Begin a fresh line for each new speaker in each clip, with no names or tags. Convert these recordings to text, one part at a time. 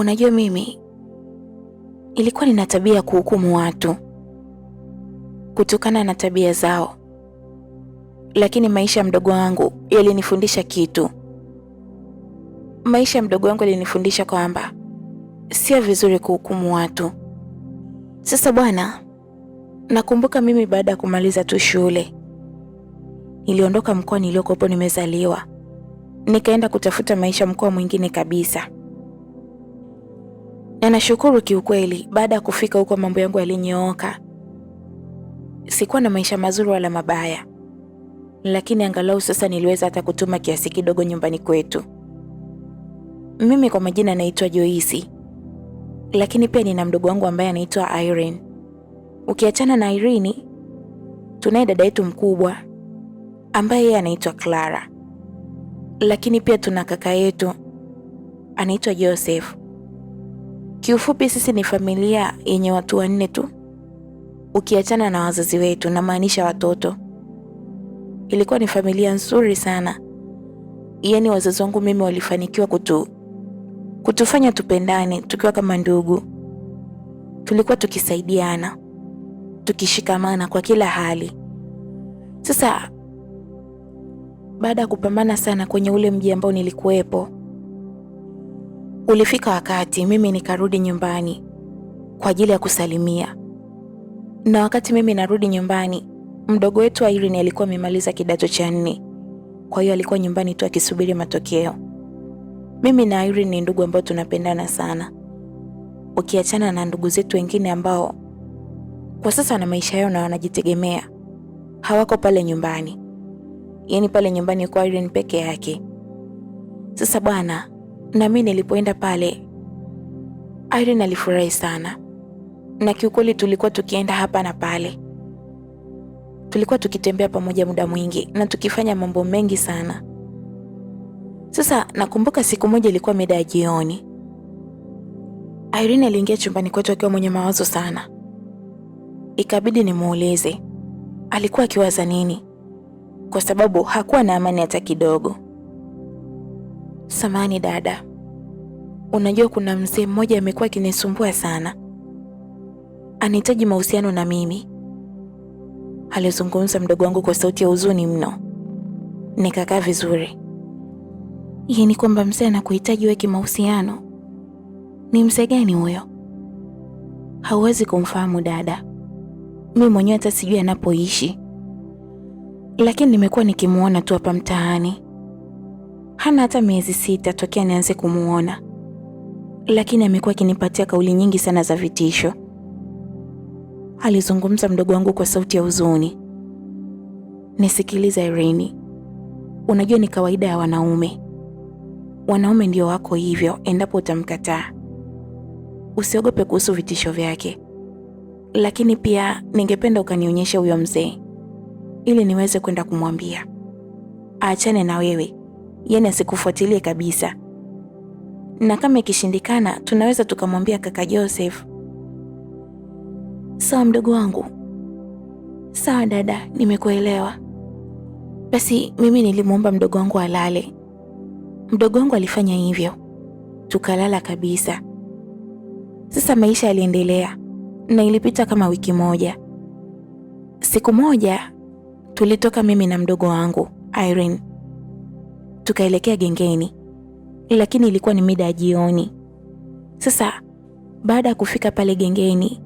Unajua mimi ilikuwa nina tabia ya kuhukumu watu kutokana na tabia zao, lakini maisha ya mdogo wangu yalinifundisha kitu. Maisha ya mdogo wangu yalinifundisha kwamba sio vizuri kuhukumu watu. Sasa bwana, nakumbuka mimi baada ya kumaliza tu shule niliondoka mkoa niliokuwa nimezaliwa, nikaenda kutafuta maisha mkoa mwingine kabisa. Na nashukuru kiukweli, baada ya kufika huko mambo yangu yalinyooka. Sikuwa na maisha mazuri wala mabaya, lakini angalau sasa niliweza hata kutuma kiasi kidogo nyumbani kwetu. Mimi kwa majina naitwa Joyce, lakini pia nina mdogo wangu ambaye anaitwa Irene. Ukiachana na Irene, tunaye dada yetu mkubwa ambaye yeye anaitwa Clara, lakini pia tuna kaka yetu anaitwa Joseph. Kiufupi sisi ni familia yenye watu 4 tu, ukiachana na wazazi wetu, na maanisha watoto. Ilikuwa ni familia nzuri sana. Yaani wazazi wangu mimi walifanikiwa kutufanya tupendane tukiwa kama ndugu. Tulikuwa tukisaidiana, tukishikamana kwa kila hali. Sasa baada ya kupambana sana kwenye ule mji ambao nilikuwepo, ulifika wakati mimi nikarudi nyumbani kwa ajili ya kusalimia. Na wakati mimi narudi nyumbani, mdogo wetu Irene alikuwa amemaliza kidato cha 4. Kwa hiyo alikuwa nyumbani tu akisubiri matokeo. Mimi na Irene ni ndugu ambao tunapendana sana, ukiachana na ndugu zetu wengine ambao kwa sasa wana maisha yao na wanajitegemea, hawako pale nyumbani. Yaani pale nyumbani kwa Irene peke yake. Sasa bwana, na mimi nilipoenda pale, Irene alifurahi sana. Na kiukweli tulikuwa tukienda hapa na pale. Tulikuwa tukitembea pamoja muda mwingi na tukifanya mambo mengi sana. Sasa nakumbuka siku moja ilikuwa mida ya jioni. Irene aliingia chumbani kwetu akiwa mwenye mawazo sana. Ikabidi nimuulize alikuwa akiwaza nini, kwa sababu hakuwa na amani hata kidogo. Samahani dada, unajua kuna mzee mmoja amekuwa akinisumbua sana, anahitaji mahusiano na mimi, alizungumza mdogo wangu kwa sauti ya huzuni mno. Nikakaa vizuri. Yaani kwamba mzee anakuhitaji wewe kimahusiano? Ni mzee gani huyo? Hauwezi kumfahamu dada, mimi mwenyewe hata sijui anapoishi, lakini nimekuwa nikimuona tu hapa mtaani. Hana hata miezi 6 tokea nianze kumuona, lakini amekuwa akinipatia kauli nyingi sana za vitisho, alizungumza mdogo wangu kwa sauti ya huzuni. Nisikiliza Irene, unajua ni kawaida ya wanaume ndio wako hivyo endapo utamkataa. Usiogope kuhusu vitisho vyake, lakini pia ningependa ukanionyesha huyo mzee ili niweze kwenda kumwambia aachane na wewe, yaani asikufuatilie kabisa. Na kama ikishindikana tunaweza tukamwambia kaka Joseph. Sawa mdogo wangu. Sawa dada, nimekuelewa. Basi mimi nilimuomba mdogo wangu alale. Mdogo wangu alifanya hivyo, tukalala kabisa. Sasa maisha yaliendelea na ilipita kama wiki moja. Siku moja tulitoka mimi na mdogo wangu Irene, tukaelekea gengeni, lakini ilikuwa ni mida ya jioni. Sasa baada ya kufika pale gengeni,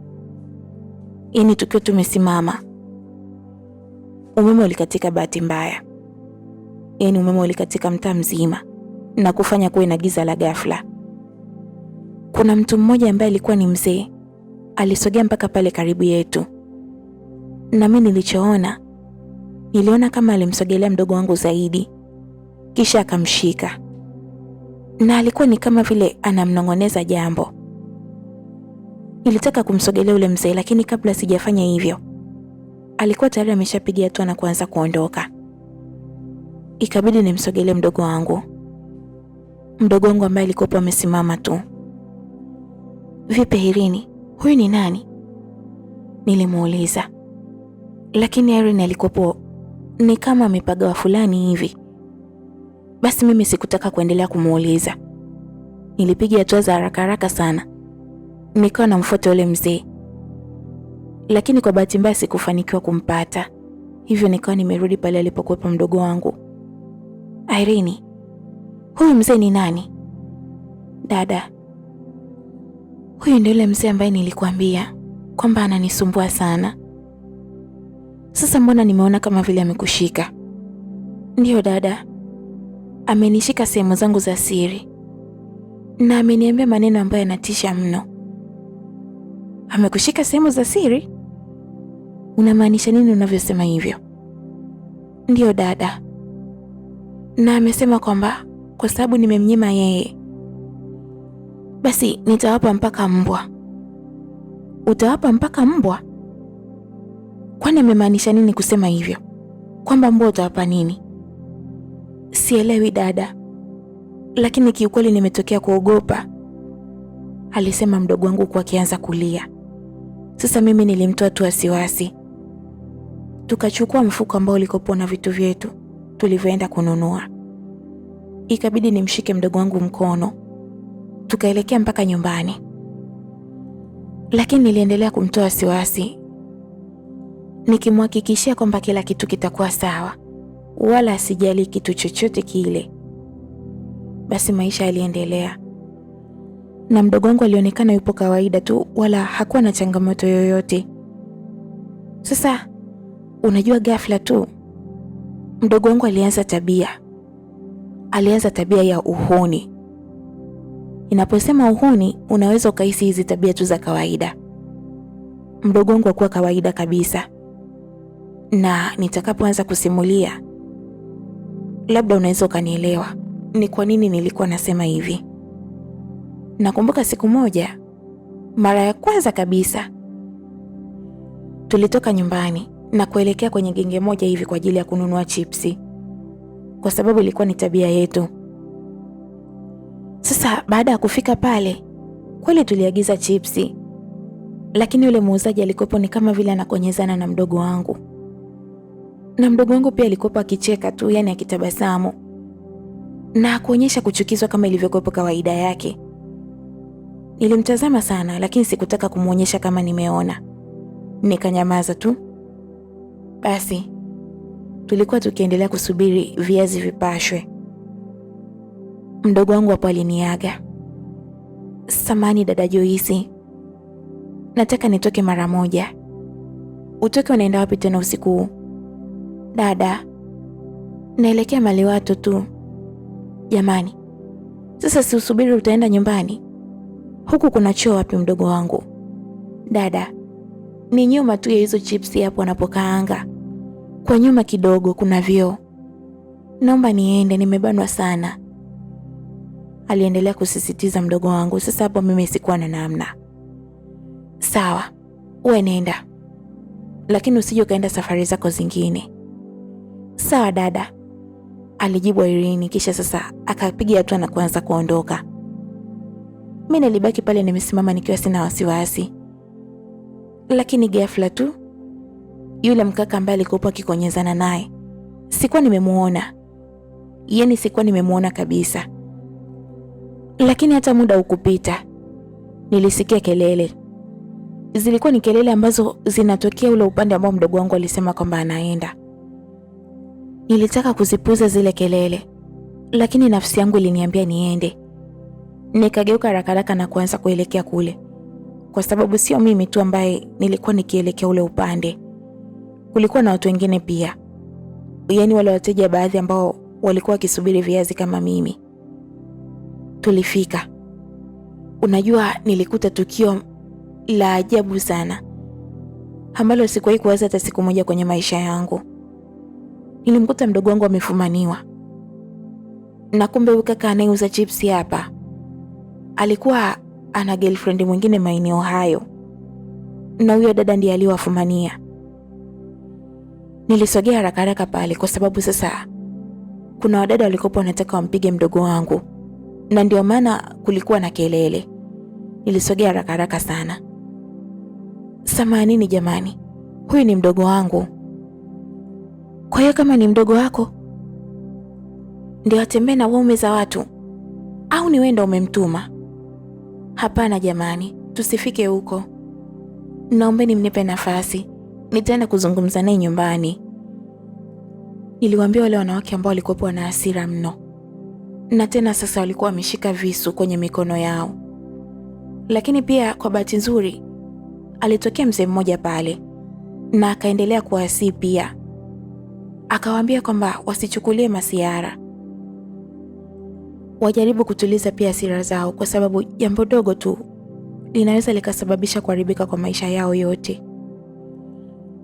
yaani tukiwa tumesimama, umeme ulikatika bahati mbaya. Yaani umeme ulikatika mtaa mzima na kufanya kuwe na giza la ghafla. Kuna mtu mmoja ambaye alikuwa ni mzee, alisogea mpaka pale karibu yetu. Na mimi niliona kama alimsogelea mdogo wangu zaidi, kisha akamshika. Na alikuwa ni kama vile anamnong'oneza jambo. Nilitaka kumsogelea ule mzee, lakini kabla sijafanya hivyo, alikuwa tayari ameshapiga hatua na kuanza kuondoka. Ikabidi nimsogelee mdogo wangu ambaye alikuwa amesimama tu. Vipi Irene, huyu ni nani? Nilimuuliza. Lakini Irene alikuwa ni kama amepagawa fulani hivi. Basi mimi sikutaka kuendelea kumuuliza. Nilipiga hatua za haraka haraka sana, nikawa namfuata yule mzee, lakini kwa bahati mbaya sikufanikiwa kumpata. Hivyo nikawa nimerudi pale alipokuwepo mdogo wangu. Irene, huyu mzee ni nani? Dada, huyu ndio yule mzee ambaye nilikuambia kwamba ananisumbua sana. Sasa mbona nimeona kama vile amekushika? Ndiyo dada, amenishika sehemu zangu za siri na ameniambia maneno ambayo yanatisha mno. Amekushika sehemu za siri? Unamaanisha nini unavyosema hivyo? Ndiyo dada, na amesema kwamba kwa sababu nimemnyima yeye, basi nitawapa mpaka mbwa. Utawapa mpaka mbwa? Kwani amemaanisha nini kusema hivyo? Kwamba mbwa utawapa nini? Sielewi dada, lakini kiukweli nimetokea kuogopa, alisema mdogo wangu kwa akianza kulia. Sasa mimi nilimtoa tu wasiwasi. Tukachukua mfuko ambao ulikopo na vitu vyetu tulivyoenda kununua. Ikabidi nimshike mdogo wangu mkono, tukaelekea mpaka nyumbani. Lakini niliendelea kumtoa wasiwasi, nikimhakikishia kwamba kila kitu kitakuwa sawa, wala asijali kitu chochote kile. Basi maisha yaliendelea, na mdogo wangu alionekana yupo kawaida tu, wala hakuwa na changamoto yoyote. Sasa unajua, ghafla tu mdogo wangu alianza tabia ya uhuni. Inaposema uhuni, unaweza ukahisi hizi tabia tu za kawaida. Mdogo wangu hakuwa kawaida kabisa, na nitakapoanza kusimulia labda unaweza ukanielewa ni kwa nini nilikuwa nasema hivi. Nakumbuka siku moja, mara ya kwanza kabisa, tulitoka nyumbani na kuelekea kwenye genge moja hivi kwa ajili ya kununua chipsi, kwa sababu ilikuwa ni tabia yetu. Sasa baada ya kufika pale, kweli tuliagiza chipsi, lakini yule muuzaji alikuwa ni kama vile anakonyezana na mdogo wangu. Na mdogo wangu pia alikuwa akicheka tu, yani akitabasamu, na kuonyesha kuchukizwa kama ilivyokuwa kawaida yake. Nilimtazama sana, lakini sikutaka kumuonyesha kama nimeona. Nikanyamaza tu. Basi tulikuwa tukiendelea kusubiri viazi vipashwe. Mdogo wangu hapo aliniaga. Samani dada Joyce, nataka nitoke mara moja. Utoke unaenda wapi tena usiku huu? Dada, naelekea Maliwato tu. Jamani, sasa si usubiri utaenda nyumbani? Huku kuna choo wapi mdogo wangu? Dada, ni nyuma tu ya hizo chipsi hapo wanapokaanga. Kwa nyuma kidogo kuna vyoo. Naomba niende, nimebanwa sana, aliendelea kusisitiza mdogo wangu. Sasa hapo mimi sikuwa na namna. Sawa, uwe nenda, lakini usije ukaenda safari zako zingine. Sawa dada, alijibu Irene, kisha sasa akapiga hatua na kuanza kuondoka. Mimi nilibaki pale nimesimama nikiwa sina wasiwasi. Lakini ghafla tu yule mkaka ambaye alikuwa akikonyezana naye, sikuwa nimemuona. Yaani sikuwa nimemuona kabisa. Lakini hata muda ukupita, nilisikia kelele. Zilikuwa ni kelele ambazo zinatokea ule upande ambao mdogo wangu alisema kwamba anaenda. Nilitaka kuzipuza zile kelele, lakini nafsi yangu iliniambia niende. Nikageuka haraka na kuanza kuelekea kule, kwa sababu sio mimi tu ambaye nilikuwa nikielekea ule upande. Kulikuwa na watu wengine pia, yaani wale wateja baadhi ambao walikuwa wakisubiri viazi kama mimi. Tulifika. Unajua, nilikuta tukio la ajabu sana ambalo sikuwahi kuwaza hata siku moja kwenye maisha yangu. Nilimkuta mdogo wangu amefumaniwa, na kumbe huyu kaka anayeuza chipsi hapa alikuwa ana girlfriend mwingine maeneo hayo, na huyo dada ndiye aliwafumania. Nilisogea haraka pale kwa sababu sasa kuna wadada walikuwa wanataka wampige mdogo wangu, na ndio maana kulikuwa na kelele. Nilisogea haraka sana. Samanini jamani, huyu ni mdogo wangu. Kwa hiyo kama ni mdogo wako ndio atembee na waume za watu? Au ni wewe ndio umemtuma? Hapana jamani, tusifike huko. Naombeni mnipe nafasi. Nitaenda kuzungumza naye nyumbani. Niliwaambia wale wanawake ambao walikuwa na hasira mno. Na tena sasa walikuwa wameshika visu kwenye mikono yao. Lakini pia kwa bahati nzuri alitokea mzee mmoja pale na akaendelea kuwasihi pia. Akawaambia kwamba wasichukulie masiara. Wajaribu kutuliza pia hasira zao kwa sababu jambo dogo tu linaweza likasababisha kuharibika kwa maisha yao yote.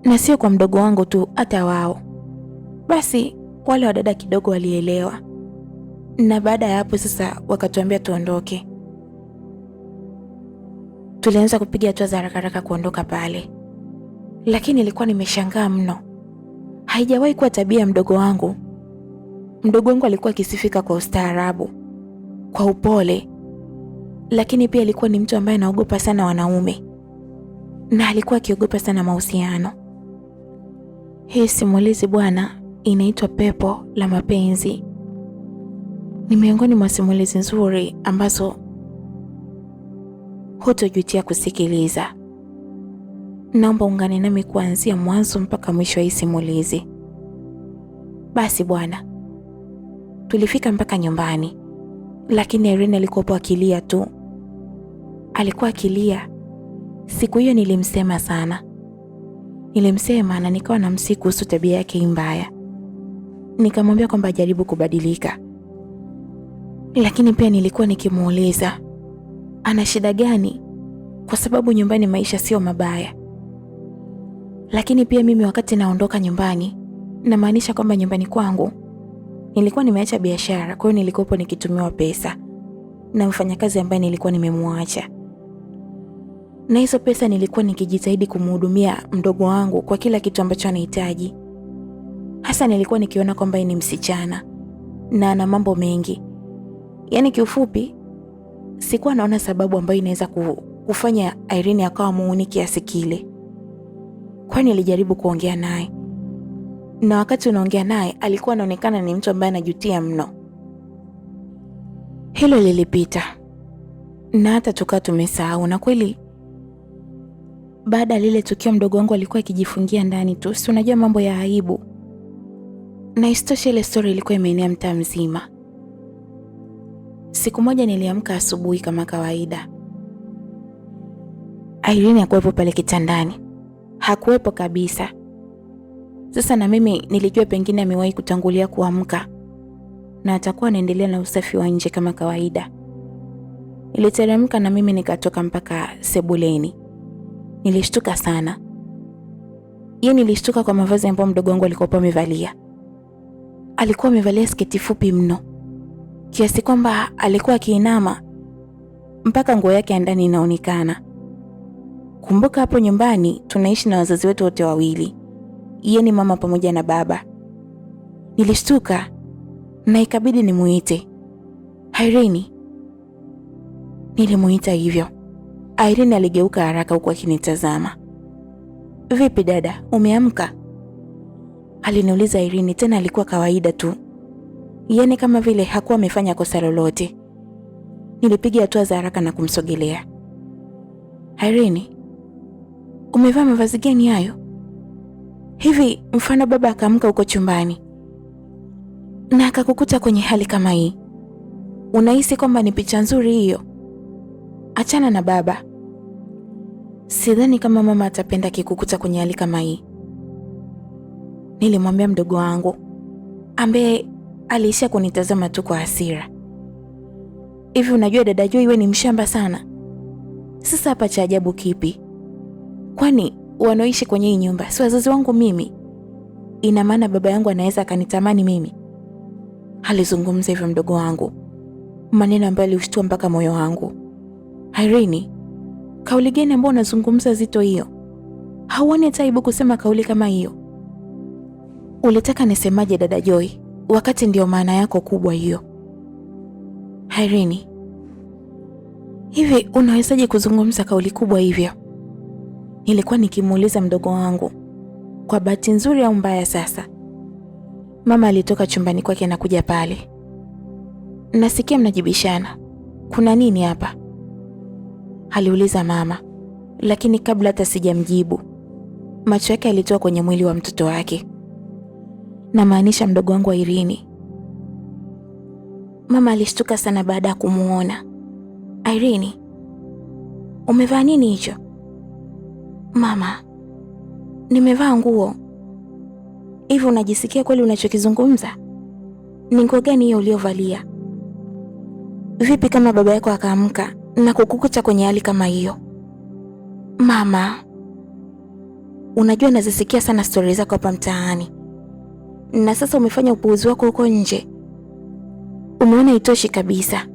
Na sio kwa mdogo wangu tu, hata wao. Basi wale wadada kidogo walielewa. Na baada ya hapo sasa wakatuambia tuondoke. Tulianza kupiga hatua za haraka kuondoka pale. Lakini nilikuwa nimeshangaa mno. Haijawahi kuwa tabia ya mdogo wangu. Mdogo wangu alikuwa akisifika kwa ustaarabu, kwa upole. Lakini pia alikuwa ni mtu ambaye anaogopa sana wanaume. Na alikuwa akiogopa sana mahusiano. Hii simulizi bwana inaitwa Pepo la Mapenzi. Ni miongoni mwa simulizi nzuri ambazo hutojutia kusikiliza. Naomba ungane nami kuanzia mwanzo mpaka mwisho wa hii simulizi. Basi bwana, tulifika mpaka nyumbani. Lakini Irene alikuwa akilia tu. Alikuwa akilia. Siku hiyo nilimsema sana. Nilimsema na nikawa namsihi kuhusu tabia yake mbaya. Nikamwambia kwamba ajaribu kubadilika. Lakini pia nilikuwa nikimuuliza ana shida gani, kwa sababu nyumbani maisha sio mabaya. Lakini pia mimi wakati naondoka nyumbani, namaanisha kwamba nyumbani kwangu nilikuwa nimeacha biashara, kwa hiyo nilikuwa nikitumiwa pesa na mfanyakazi ambaye nilikuwa nimemwacha. Na hizo pesa nilikuwa nikijitahidi kumhudumia mdogo wangu kwa kila kitu ambacho anahitaji. Hasa nilikuwa nikiona kwamba ni msichana na ana mambo mengi. Yaani kiufupi sikuwa naona sababu ambayo inaweza kufanya Irene akawa muuni kiasi kile. Kwani nilijaribu kuongea naye. Na wakati unaongea naye alikuwa anaonekana ni mtu ambaye anajutia mno. Hilo lilipita. Na hata tukawa tumesahau, na kweli baada lile tukio mdogo wangu alikuwa akijifungia ndani tu. Si unajua mambo ya aibu. Na istoshe ile story ilikuwa imeenea mtaa mzima. Siku moja niliamka asubuhi kama kawaida. Irene hakuwepo pale kitandani. Hakuwepo kabisa. Sasa na mimi nilijua pengine amewahi kutangulia kuamka na atakuwa anaendelea na usafi wa nje kama kawaida. Niliteremka na mimi nikatoka mpaka sebuleni. Nilishtuka sana. Nilishtuka kwa mavazi ambayo mdogo wangu alikuwa amevalia. Alikuwa amevalia sketi fupi mno, kiasi kwamba alikuwa akiinama mpaka nguo yake ya ndani inaonekana. Kumbuka hapo nyumbani tunaishi na wazazi wetu wote wawili. Ni mama pamoja na baba. Nilishtuka na ikabidi nimuite Irene. Nilimuita hivyo. Irene aligeuka haraka huku akinitazama. Vipi dada, umeamka? Aliniuliza Irene, tena alikuwa kawaida tu. Kama vile hakuwa amefanya kosa lolote. Nilipiga hatua za haraka na kumsogelea. Irene, umevaa mavazi gani hayo? Hivi mfano baba akaamka huko chumbani na akakukuta kwenye hali kama hii, unahisi kwamba ni picha nzuri hiyo? Achana na baba. Sidhani kama mama atapenda kikukuta kwenye hali kama hii, nilimwambia mdogo wangu ambaye aliisha kunitazama tu kwa hasira. Hivi unajua dada Joy, wewe ni mshamba sana. Sasa hapa cha ajabu kipi? Kwani wanaoishi kwenye hii nyumba si wazazi wangu mimi? Ina maana baba yangu anaweza akanitamani mimi? Alizungumza hivyo mdogo wangu, maneno ambayo alishtua mpaka moyo wangu. Irene, kauli gani ambayo unazungumza zito hiyo? Hauoni aibu kusema kauli kama hiyo? Ulitaka nisemaje dada Joy, wakati ndio maana yako kubwa hiyo? Irene, hivi unawezaje kuzungumza kauli kubwa hivyo? Nilikuwa nikimuuliza mdogo wangu. Kwa bahati nzuri au mbaya sasa, mama alitoka chumbani kwake na kuja pale. nasikia mnajibishana. Kuna nini hapa? Aliuliza mama, lakini kabla hata sijamjibu, macho yake yalitoa kwenye mwili wa mtoto wake. Namaanisha mdogo wangu Irene. Mama alishtuka sana baada ya kumuona. Irene, umevaa nini hicho? Mama, nimevaa nguo. Hivi unajisikia kweli unachokizungumza? Ni nguo gani hiyo uliovalia? Vipi kama baba yako akaamka na kukukuta kwenye hali kama hiyo? Mama, unajua nazisikia sana stori zako hapa mtaani, na sasa umefanya upuuzi wako huko nje. Umeona itoshi kabisa,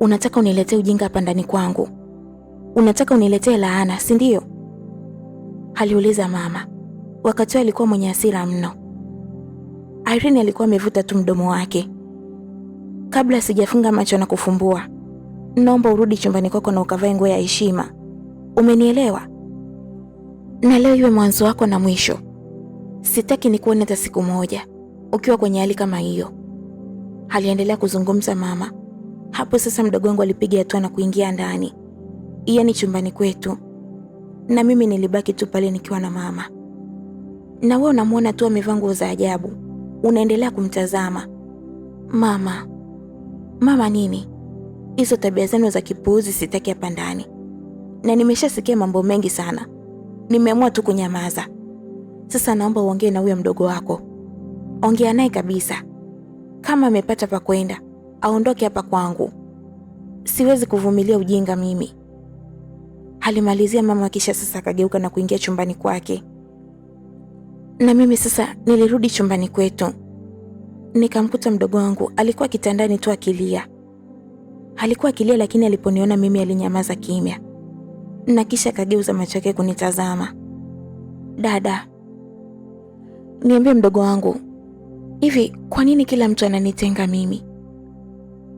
unataka uniletee ujinga hapa ndani kwangu. Unataka uniletee laana, si ndio? Aliuliza mama. Wakati alikuwa mwenye hasira mno. Irene alikuwa amevuta tu mdomo wake. Kabla sijafunga macho na kufumbua, naomba urudi chumbani kwako na ukavae nguo ya heshima. Umenielewa? Na leo iwe mwanzo wako na mwisho. Sitaki nikuone hata siku moja ukiwa kwenye hali kama hiyo. Aliendelea kuzungumza mama. Hapo sasa mdogo wangu alipiga hatua na kuingia ndani, yaani chumbani kwetu, na mimi nilibaki tu pale nikiwa na mama. Na wewe unamuona tu amevaa nguo za ajabu, unaendelea kumtazama. Mama nini? Hizo tabia zenu za kipuuzi sitaki hapa ndani. Na nimeshasikia mambo mengi sana. Nimeamua tu kunyamaza. Sasa naomba uongee na huyo mdogo wako. Ongea naye kabisa. Kama amepata pa kwenda, aondoke hapa kwangu. Siwezi kuvumilia ujinga mimi. Alimalizia mama, kisha sasa akageuka na kuingia chumbani kwake. Na mimi sasa nilirudi chumbani kwetu. Nikamkuta mdogo wangu alikuwa kitandani tu akilia. Alikuwa akilia, lakini aliponiona mimi alinyamaza kimya. Na kisha akageuza macho yake kunitazama. Dada, niambie mdogo wangu, hivi kwa nini kila mtu ananitenga mimi?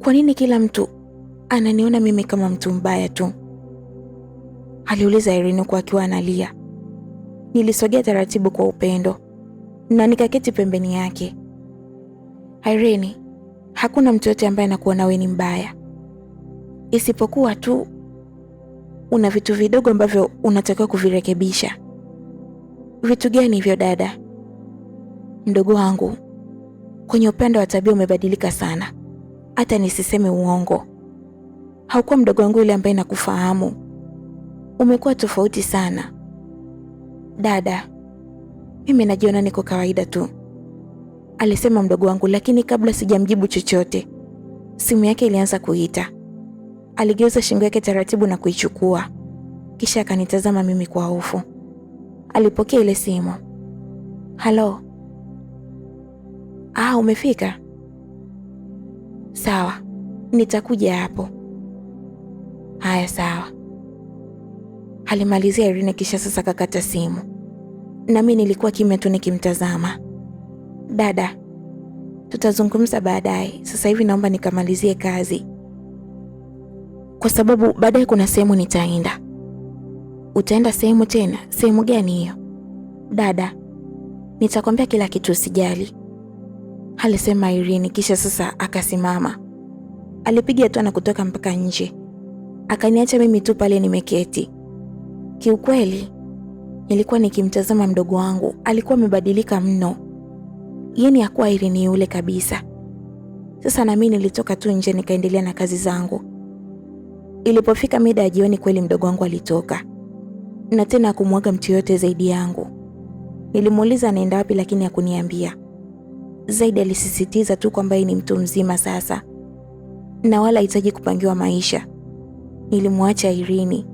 Kwa nini kila mtu ananiona mimi kama mtu mbaya tu? Aliuliza Irene kwa akiwa analia. Nilisogea taratibu kwa upendo na nikaketi pembeni yake. Irene, hakuna mtu yote ambaye anakuona wewe ni mbaya. Isipokuwa tu una vitu vidogo ambavyo unatakiwa kuvirekebisha. Vitu gani hivyo dada? Mdogo wangu, kwenye upande wa tabia umebadilika sana. Hata nisiseme uongo. Haukuwa mdogo wangu yule ambaye nakufahamu. Umekuwa tofauti sana. Dada, mimi najiona niko kawaida tu, alisema mdogo wangu, lakini kabla sijamjibu chochote, simu yake ilianza kuita. Aligeuza shingo yake taratibu na kuichukua. Kisha akanitazama mimi kwa hofu. Alipokea ile simu. Halo. Umefika? Sawa, nitakuja hapo. Haya sawa. Alimalizia Irene, kisha sasa kakata simu. Na mimi nilikuwa kimya tu nikimtazama. Dada, tutazungumza baadaye. Sasa hivi naomba nikamalizie kazi, kwa sababu baadaye kuna sehemu nitaenda. Utaenda sehemu tena? Sehemu gani hiyo? Dada, nitakwambia kila kitu, usijali, alisema Irene, kisha sasa akasimama. Alipiga hatua na kutoka mpaka nje. Akaniacha mimi tu pale nimeketi. Kiukweli nilikuwa nikimtazama mdogo wangu, alikuwa amebadilika mno. Yaani hakuwa Irene yule kabisa. Sasa na mimi nilitoka tu nje nikaendelea na kazi zangu. Ilipofika mida ya jioni, kweli mdogo wangu alitoka. Na tena hakumwaga mtu yote zaidi yangu. Nilimuuliza anaenda wapi, lakini hakuniambia. Zaidi alisisitiza tu kwamba yeye ni mtu mzima sasa na wala hitaji kupangiwa maisha. Nilimwacha Irene.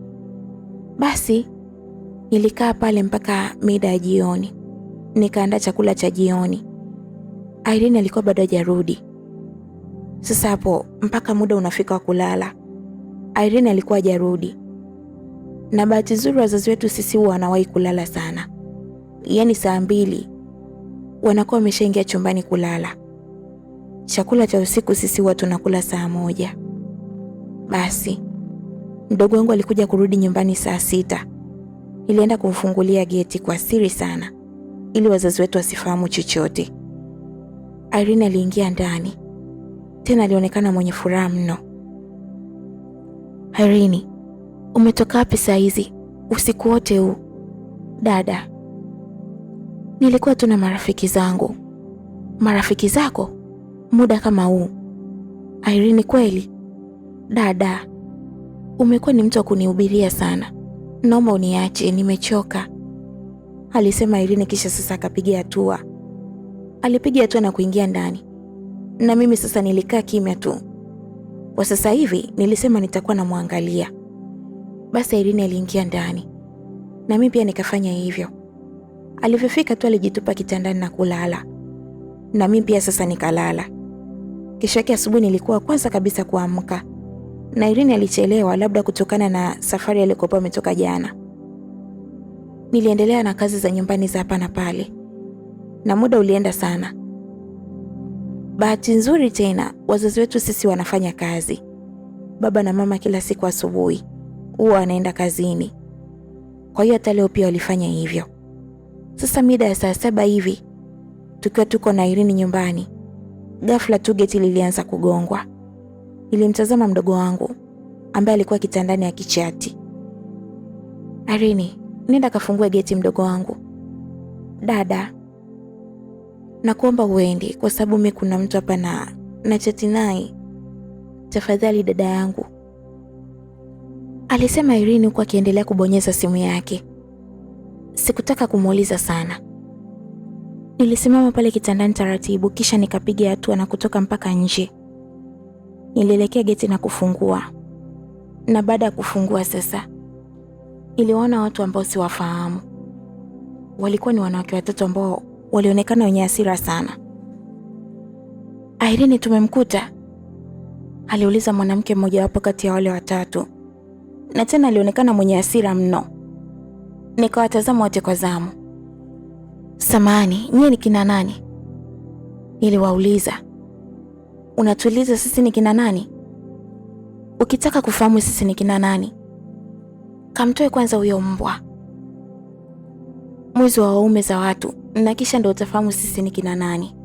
Basi nilikaa pale mpaka mida ya jioni. Nikaandaa chakula cha jioni. Irene alikuwa bado hajarudi. Sasa hapo mpaka muda unafika wa kulala, Irene alikuwa hajarudi. Na bahati nzuri wazazi wetu sisi huwa wanawahi kulala sana. Yaani saa 2 wanakuwa wameshaingia chumbani kulala. Chakula cha usiku sisi huwa tunakula saa 1. Basi mdogo wangu alikuja kurudi nyumbani saa 6. Nilienda kumfungulia geti kwa siri sana, ili wazazi wetu wasifahamu chochote. Irene aliingia ndani. Tena alionekana mwenye furaha mno. Irene, umetoka wapi saa hizi? Usiku wote huu? Dada, nilikuwa tu na marafiki zangu. Marafiki zako? Muda kama huu? Irene, kweli? Dada, umekuwa ni mtu wa kunihubiria sana. Naomba uniache, nimechoka. Alisema Irene, kisha sasa akapiga hatua. Alipiga hatua na kuingia ndani. Na mimi sasa nilikaa kimya tu. Kwa sasa hivi nilisema nitakuwa namwangalia. Basi Irene aliingia ndani. Na mimi pia nikafanya hivyo. Alivyofika tu alijitupa kitandani na kulala. Na mimi pia sasa nikalala. Kesho yake asubuhi nilikuwa kwanza kabisa kuamka. Na Irene alichelewa, labda kutokana na safari alikokuwa ametoka jana. Niliendelea na kazi za nyumbani za hapa na pale. Na muda ulienda sana. Bahati nzuri tena, wazazi wetu sisi wanafanya kazi. Baba na mama kila siku asubuhi huwa wanaenda kazini. Kwa hiyo hata leo pia walifanya hivyo. Sasa mida ya saa 7 hivi, tukiwa tuko na Irene nyumbani, ghafla tu geti lilianza kugongwa. Nilimtazama mdogo wangu ambaye alikuwa kitandani akichati. Irene, nenda kafungue geti mdogo wangu. Dada, nakuomba uende kwa sababu mimi kuna mtu hapa na chati naye. Tafadhali dada yangu. Alisema Irene huku akiendelea kubonyeza simu yake. Sikutaka kumuuliza sana. Nilisimama pale kitandani taratibu, kisha nikapiga hatua na kutoka mpaka nje. Nilielekea geti na kufungua. Na baada ya kufungua sasa, niliwaona watu ambao siwafahamu. Walikuwa ni wanawake watatu ambao walionekana wenye hasira sana. Irene, tumemkuta? Aliuliza mwanamke mmoja wapo kati ya wale watatu. Na tena alionekana mwenye hasira mno. Nikawatazama wote kwa zamu. Samahani, nyie ni kina nani? Niliwauliza. Unatuuliza sisi ni kina nani? Ukitaka kufahamu sisi ni kina nani, kamtoe kwanza huyo mbwa, mwizi wa waume za watu, na kisha ndio utafahamu sisi ni kina nani,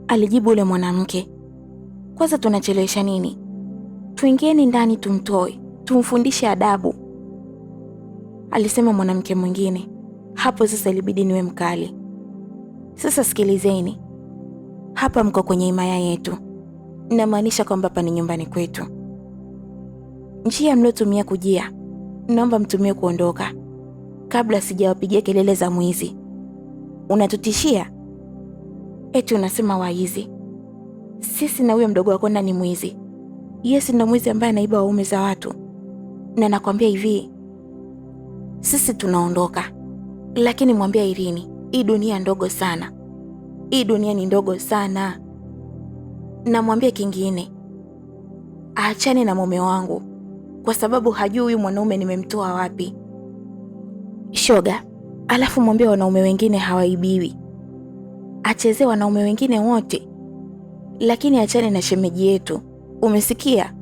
alijibu ule mwanamke. Kwanza tunachelewesha nini? Tuingieni ndani tumtoe, tumfundishe adabu, alisema mwanamke mwingine. Hapo sasa ilibidi niwe mkali. Sasa sikilizeni, hapa mko kwenye himaya yetu. Inamaanisha kwamba hapa ni nyumbani kwetu. Njia mliotumia kujia, naomba mtumie kuondoka kabla sijawapigia kelele za mwizi. Unatutishia? Eti unasema waizi? Sisi na huyo mdogo wako ni mwizi? Yes, ndo mwizi ambaye anaiba waume za watu. Na nakwambia hivi, sisi tunaondoka. Lakini mwambia Irene, hii dunia ndogo sana. Hii dunia ni ndogo sana. Na mwambie kingine, aachane na mume wangu kwa sababu hajui huyu mwanaume nimemtoa wapi. Shoga, alafu mwambie wanaume wengine hawaibiwi. Acheze wanaume wengine wote, lakini achane na shemeji yetu. Umesikia?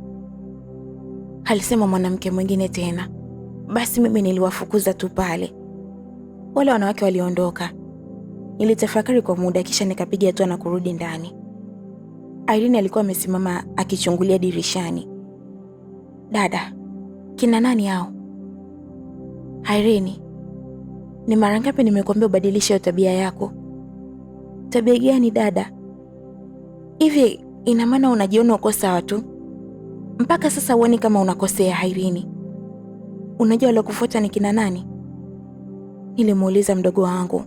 Alisema mwanamke mwingine tena. Basi mimi niliwafukuza tu pale. Wale wanawake waliondoka. Nilitafakari kwa muda kisha nikapiga hatua na kurudi ndani. Irene alikuwa amesimama akichungulia dirishani. Dada, kina nani hao? Irene, ni mara ngapi nimekuambia ubadilishe tabia yako? Tabia gani dada? Hivi ina maana unajiona uko sawa tu? Mpaka sasa uone kama unakosea Irene. Unajua walokufuata ni kina nani? Nilimuuliza mdogo wangu.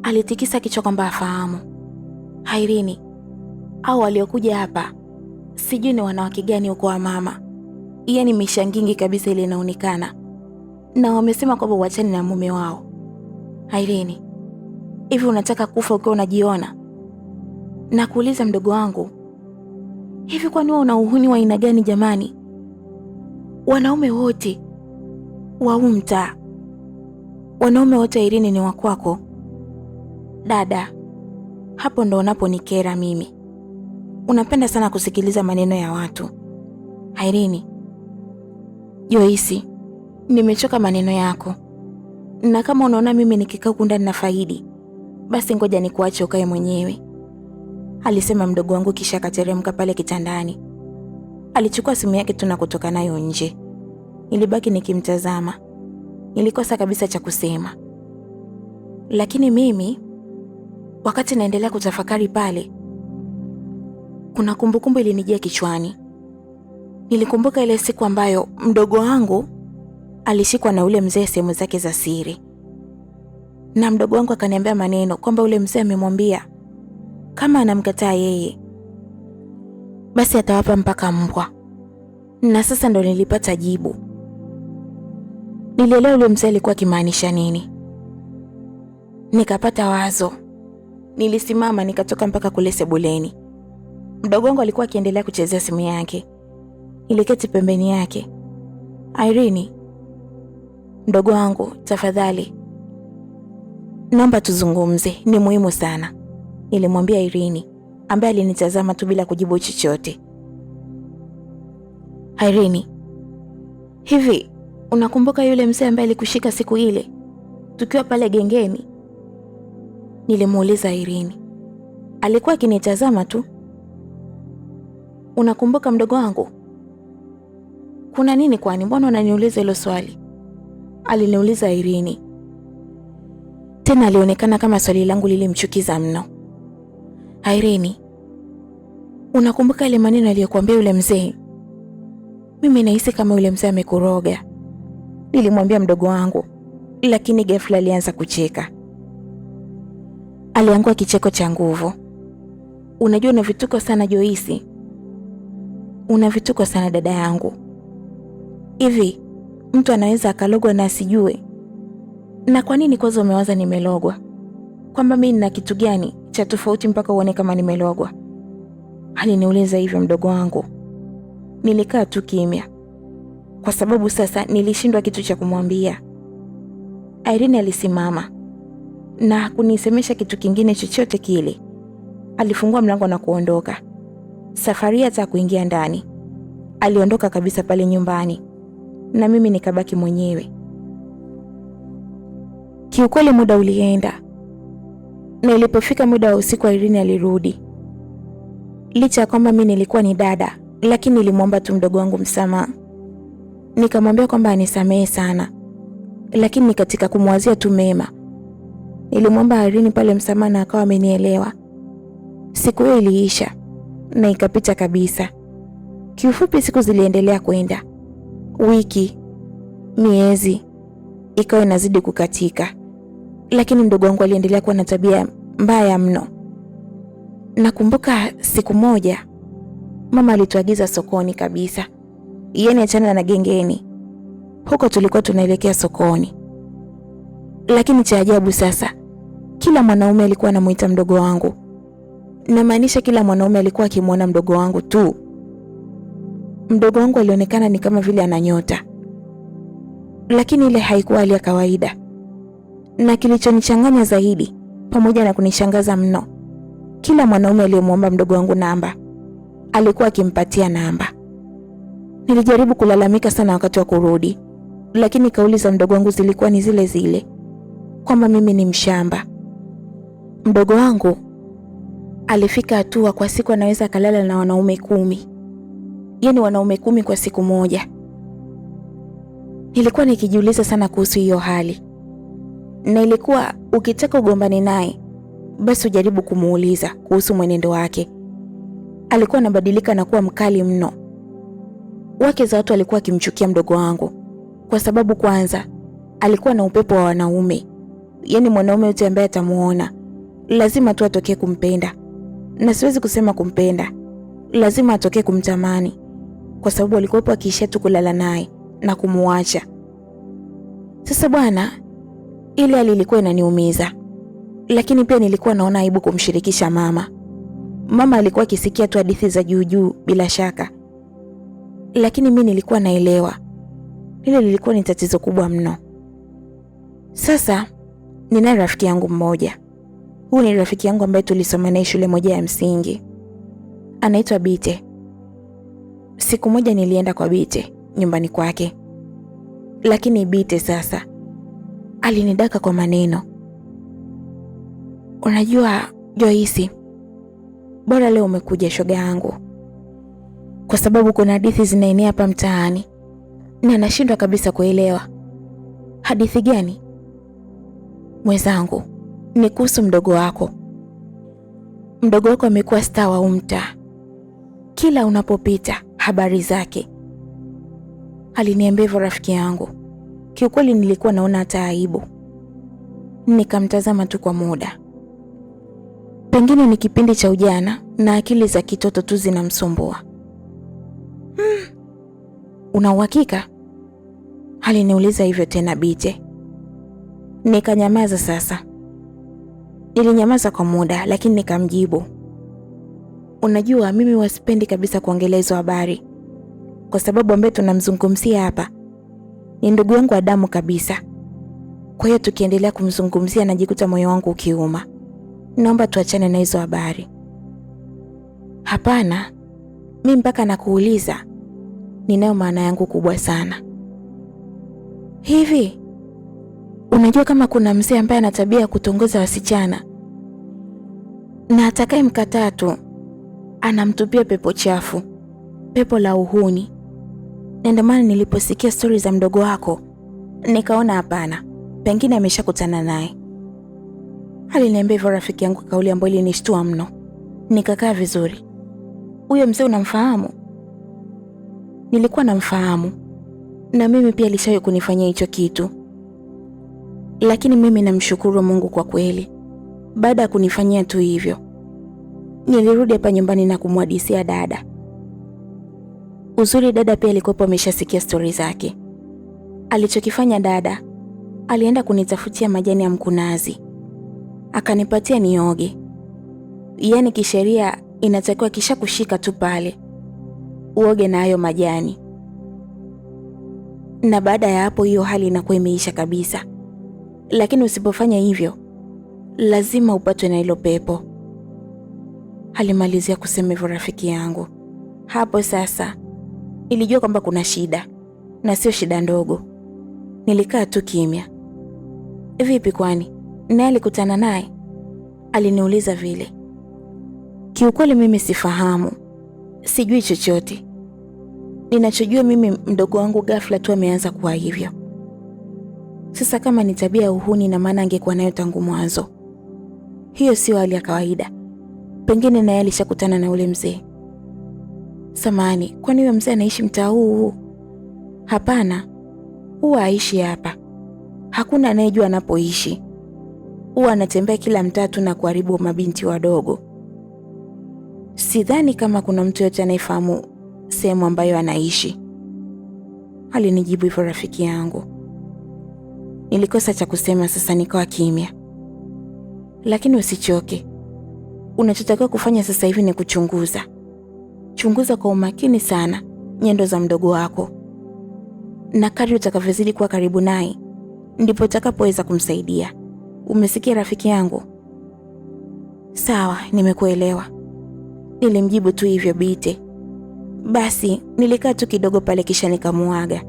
Alitikisa kichwa kwamba afahamu. Irene, au waliokuja hapa sijui ni wanawake gani huko wa mama. Yaani mishangingi kabisa ile inaonekana. Na wamesema kwamba uachane na mume wao. Irene, hivi unataka kufa ukiwa unajiona? Na kuuliza mdogo wangu, hivi kwani wewe una uhuni wa aina gani jamani? Wanaume wote wa mtaa, wanaume wote Irene ni wakwako? Dada, hapo ndo unaponikera mimi. Unapenda sana kusikiliza maneno ya watu. Irene, Joyce, nimechoka maneno yako. Na kama unaona mimi nikikaa huku ndani na faidi, basi ngoja nikuache ukae mwenyewe. alisema mdogo wangu, kisha akateremka pale kitandani. Alichukua simu yake tu na kutoka nayo nje. Nilibaki nikimtazama. Nilikosa kabisa cha kusema. Lakini mimi, wakati naendelea kutafakari pale, kuna kumbukumbu ilinijia kichwani. Nilikumbuka ile siku ambayo mdogo wangu alishikwa na ule mzee sehemu zake za siri. Na mdogo wangu akaniambia maneno kwamba ule mzee amemwambia kama anamkataa yeye, basi atawapa mpaka mbwa. Na sasa ndo nilipata jibu. Nilielewa ule mzee alikuwa akimaanisha nini. Nikapata wazo. Nilisimama nikatoka mpaka kule sebuleni. Mdogo wangu alikuwa akiendelea kuchezea simu yake. Niliketi pembeni yake. Irene, mdogo wangu, tafadhali, naomba tuzungumze, ni muhimu sana, nilimwambia Irene, ambaye alinitazama tu bila kujibu chochote. Irene, hivi unakumbuka yule mzee ambaye alikushika siku ile tukiwa pale gengeni? Nilimuuliza Irene. Alikuwa akinitazama tu. Unakumbuka mdogo wangu? Kuna nini kwani? Mbona unaniuliza hilo swali? Aliniuliza Irene. Tena alionekana kama swali langu lilimchukiza mno. Irene, unakumbuka ile maneno aliyokuambia yule mzee? Mimi nahisi kama yule mzee amekuroga, nilimwambia mdogo wangu, lakini ghafla alianza kucheka. Aliangua kicheko cha nguvu. Unajua una vituko sana Joyce. Una vituko sana dada yangu. Hivi mtu anaweza akalogwa na asijue? Na kwa nini kwanza umewaza nimelogwa? Kwamba mimi nina kitu gani cha tofauti mpaka uone kama nimelogwa? Aliniuliza hivyo mdogo wangu. Nilikaa tu kimya, kwa sababu sasa nilishindwa kitu cha kumwambia. Irene alisimama na kunisemesha kitu kingine chochote kile. Alifungua mlango na kuondoka. Safari hata kuingia ndani. Aliondoka kabisa pale nyumbani. Na mimi nikabaki mwenyewe. Kiukweli muda ulienda. Na ilipofika muda wa usiku Irene alirudi. Licha ya kwamba mimi nilikuwa ni dada, lakini nilimwomba tu mdogo wangu msamaha. Nikamwambia kwamba anisamehe sana. Lakini katika kumwazia tu mema, nilimwomba Irene pale msamaha na akawa amenielewa. Siku hiyo iliisha na ikapita kabisa. Kiufupi siku ziliendelea kwenda. Wiki, miezi, ikawa inazidi kukatika. Lakini mdogo wangu aliendelea kuwa na tabia mbaya mno. Nakumbuka siku moja mama alituagiza sokoni kabisa. Yaani achana na gengeni. Huko tulikuwa tunaelekea sokoni. Lakini cha ajabu sasa, kila mwanaume alikuwa anamuita mdogo wangu. Namaanisha kila mwanaume alikuwa akimwona mdogo wangu tu. Mdogo wangu alionekana ni kama vile ana nyota. Lakini ile haikuwa hali ya kawaida. Na kilichonichanganya zaidi, pamoja na kunishangaza mno, kila mwanaume aliyemwomba mdogo wangu namba alikuwa akimpatia namba. Nilijaribu kulalamika sana wakati wa kurudi, lakini kauli za mdogo wangu zilikuwa ni zile zile, kwamba mimi ni mshamba. Mdogo wangu alifika hatua kwa siku anaweza kalala na wanaume 10. Yaani wanaume 10 kwa siku moja. Nilikuwa nikijiuliza sana kuhusu hiyo hali. Na ilikuwa ukitaka ugombane naye, basi ujaribu kumuuliza kuhusu mwenendo wake. Alikuwa anabadilika na kuwa mkali mno. Wake za watu alikuwa akimchukia mdogo wangu, kwa sababu kwanza alikuwa na upepo wa wanaume. Yaani mwanaume yote ambaye atamuona lazima tu atokee kumpenda. Na siwezi kusema kumpenda, lazima atokee kumtamani, kwa sababu alikuwa akiishia tu kulala naye na kumuacha. Sasa bwana, ile hali ilikuwa inaniumiza. Lakini pia nilikuwa naona aibu kumshirikisha mama. Mama alikuwa akisikia tu hadithi za juu bila shaka. Lakini mimi nilikuwa naelewa. Hilo lilikuwa ni tatizo kubwa mno. Sasa nina rafiki yangu mmoja. Huyu ni rafiki yangu ambaye tulisoma naye shule moja ya msingi. Anaitwa Bite. Siku moja nilienda kwa Bite nyumbani kwake. Lakini Bite sasa alinidaka kwa maneno. Unajua Joyce, Bora leo umekuja shoga yangu, kwa sababu kuna hadithi zinaenea hapa mtaani na nashindwa kabisa kuelewa. Hadithi gani? Mwenzangu, ni kuhusu mdogo wako. Mdogo wako amekuwa star wa mtaa. Kila unapopita habari zake. Aliniambia hivyo rafiki yangu. Kiukweli nilikuwa naona hata aibu. Nikamtazama tu kwa muda. Pengine ni kipindi cha ujana na akili za kitoto tu zinamsumbua. Una uhakika? Aliniuliza hivyo tena Bite. Nikanyamaza sasa. Nilinyamaza kwa muda lakini nikamjibu. Unajua mimi wasipendi kabisa kuongelea hizo habari. Kwa sababu ambaye tunamzungumzia hapa ni ndugu yangu wa damu kabisa. Kwa hiyo tukiendelea kumzungumzia najikuta moyo wangu ukiuma. Naomba tuachane na hizo habari. Hapana, mimi mpaka nakuuliza. Ninayo maana yangu kubwa sana. Hivi, unajua kama kuna mzee ambaye ana tabia ya kutongoza wasichana na atakaye mkataa tu anamtupia pepo chafu, pepo la uhuni. Na ndio maana niliposikia stori za mdogo wako nikaona hapana, pengine ameshakutana naye. Aliniambia hivyo rafiki yangu, kauli ambayo ilinishtua mno. Nikakaa vizuri. Huyo mzee unamfahamu? Nilikuwa namfahamu. Na mimi pia alishawahi kunifanyia hicho kitu. Lakini mimi namshukuru Mungu kwa kweli. Baada ya kunifanyia tu hivyo, nilirudi hapa nyumbani na kumhadithia dada. Uzuri dada pia alikuwa ameshasikia stori zake. Alichokifanya dada, alienda kunitafutia majani ya mkunazi. Akanipatia nioge. Yaani kisheria inatakiwa kisha kushika tu pale uoge na hayo majani. Na baada ya hapo hiyo hali inakuwa imeisha kabisa. Lakini usipofanya hivyo lazima upatwe na hilo pepo. Alimalizia kusema hivyo rafiki yangu. Hapo sasa nilijua kwamba kuna shida na sio shida ndogo. Nilikaa tu kimya. Vipi kwani? Naye alikutana naye? Aliniuliza vile. Kiukweli mimi sifahamu. Sijui chochote. Ninachojua mimi mdogo wangu ghafla tu ameanza kuwa hivyo. Sasa kama ni tabia ya uhuni na maana angekuwa nayo tangu mwanzo. Hiyo sio hali ya kawaida. Pengine naye alishakutana na ule mzee. Samahani, kwani huyo mzee anaishi mtaa huu? Hapana. Huwa haishi hapa. Hakuna anayejua anapoishi. Huwa anatembea kila mtaa tu na kuharibu mabinti wadogo. Sidhani kama kuna mtu yote anayefahamu sehemu ambayo anaishi. Alinijibu hivyo rafiki yangu. Nilikosa cha kusema, sasa nikawa kimya. Lakini usichoke. Unachotakiwa kufanya sasa hivi ni kuchunguza. Chunguza kwa umakini sana nyendo za mdogo wako. Na kadri utakavyozidi kuwa karibu naye, ndipo utakapoweza kumsaidia. Umesikia rafiki yangu? Sawa, nimekuelewa. Nilimjibu tu hivyo Bite. Basi, nilikaa tu kidogo pale kisha nikamuaga.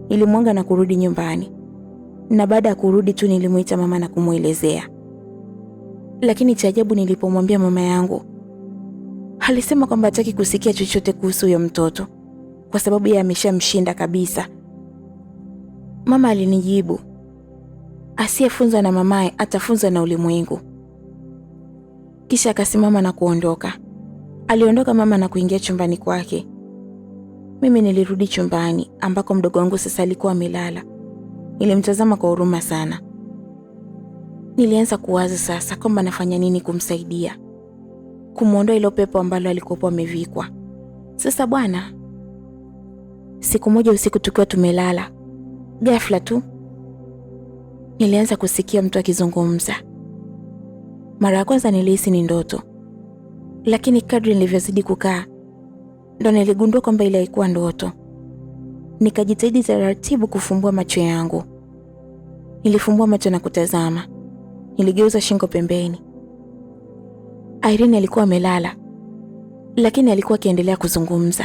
Nilimwaga na kurudi nyumbani. Na baada ya kurudi tu nilimuita mama na kumuelezea. Lakini cha ajabu nilipomwambia mama yangu, alisema kwamba hataki kusikia chochote kuhusu huyo mtoto kwa sababu yeye ameshamshinda kabisa. Mama alinijibu, asiyefunzwa na mamaye atafunzwa na ulimwengu. Kisha akasimama na kuondoka. Aliondoka mama na kuingia chumbani kwake. Mimi nilirudi chumbani ambako mdogo wangu sasa alikuwa amelala. Nilimtazama kwa huruma sana. Nilianza kuwaza sasa kwamba nafanya nini kumsaidia, kumuondoa ile pepo ambalo alikuwa amevikwa. Sasa bwana, siku moja usiku tukiwa tumelala, ghafla tu nilianza kusikia mtu akizungumza. Mara ya kwanza nilihisi ni ndoto, lakini kadri nilivyozidi kukaa ndo niligundua kwamba ile haikuwa ndoto. Nikajitahidi taratibu kufumbua macho yangu. Nilifumbua macho na kutazama. Niligeuza shingo pembeni. Irene alikuwa amelala, lakini alikuwa akiendelea kuzungumza.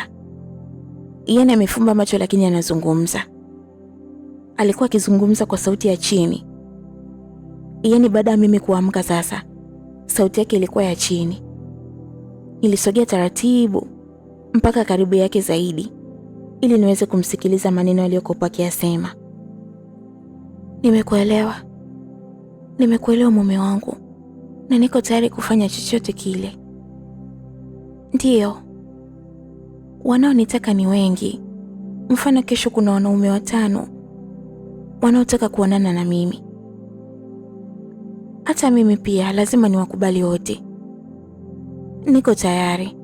Yaani amefumba macho lakini anazungumza. Alikuwa akizungumza kwa sauti ya chini. Yaani baada ya mimi kuamka sasa, sauti yake ilikuwa ya chini. Nilisogea taratibu mpaka karibu yake zaidi ili niweze kumsikiliza maneno aliyokuwa akiyasema. Nimekuelewa. Nimekuelewa mume wangu, na niko tayari kufanya chochote kile. Ndiyo, wanaonitaka ni wengi. Mfano, kesho kuna wanaume 5 wanaotaka kuonana na mimi. Hata mimi pia lazima niwakubali wote. Niko tayari.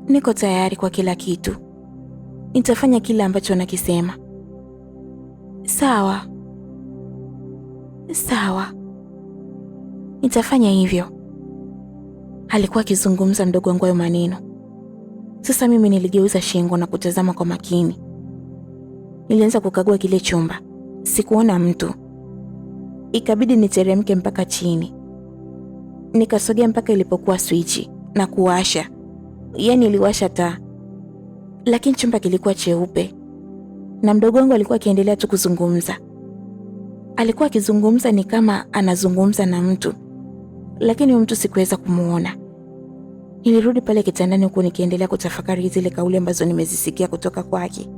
Niko tayari kwa kila kitu. Nitafanya kile ambacho nakisema. Sawa. Sawa. Nitafanya hivyo. Alikuwa akizungumza mdogo wangu hayo maneno. Sasa mimi niligeuza shingo na kutazama kwa makini. Nilianza kukagua kile chumba. Sikuona mtu. Ikabidi niteremke mpaka chini. Nikasogea mpaka ilipokuwa swichi na kuwasha. Yaani iliwasha taa. Lakini chumba kilikuwa cheupe. Na mdogo wangu alikuwa akiendelea tu kuzungumza. Alikuwa akizungumza ni kama anazungumza na mtu. Lakini huyo mtu sikuweza kumuona. Nilirudi pale kitandani huku nikiendelea kutafakari zile kauli ambazo nimezisikia kutoka kwake.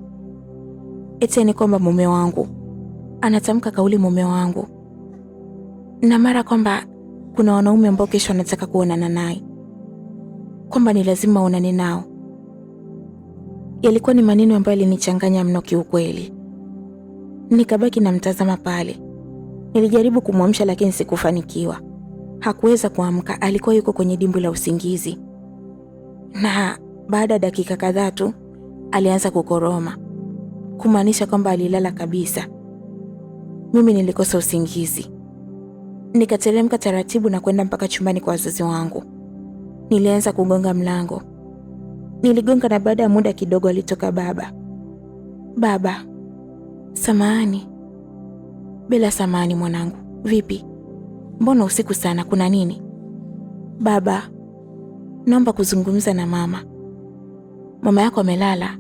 Eti ni kwamba mume wangu anatamka kauli mume wangu. Na mara kwamba kuna wanaume ambao kesho wanataka kuonana naye. Kwamba ni lazima aonane nao. Yalikuwa ni maneno ambayo yalinichanganya mno kiukweli. Nikabaki namtazama pale. Nilijaribu kumwamsha lakini sikufanikiwa. Hakuweza kuamka, alikuwa yuko kwenye dimbwi la usingizi. Na baada ya dakika kadhaa tu alianza kukoroma. Kumaanisha kwamba alilala kabisa. Mimi nilikosa usingizi. Nikateremka taratibu na kwenda mpaka chumbani kwa wazazi wangu. Nilianza kugonga mlango. Niligonga na baada ya muda kidogo alitoka baba. Baba, samahani. Bila samahani mwanangu. Vipi? Mbona usiku sana, kuna nini? Baba, naomba kuzungumza na mama. Mama yako amelala.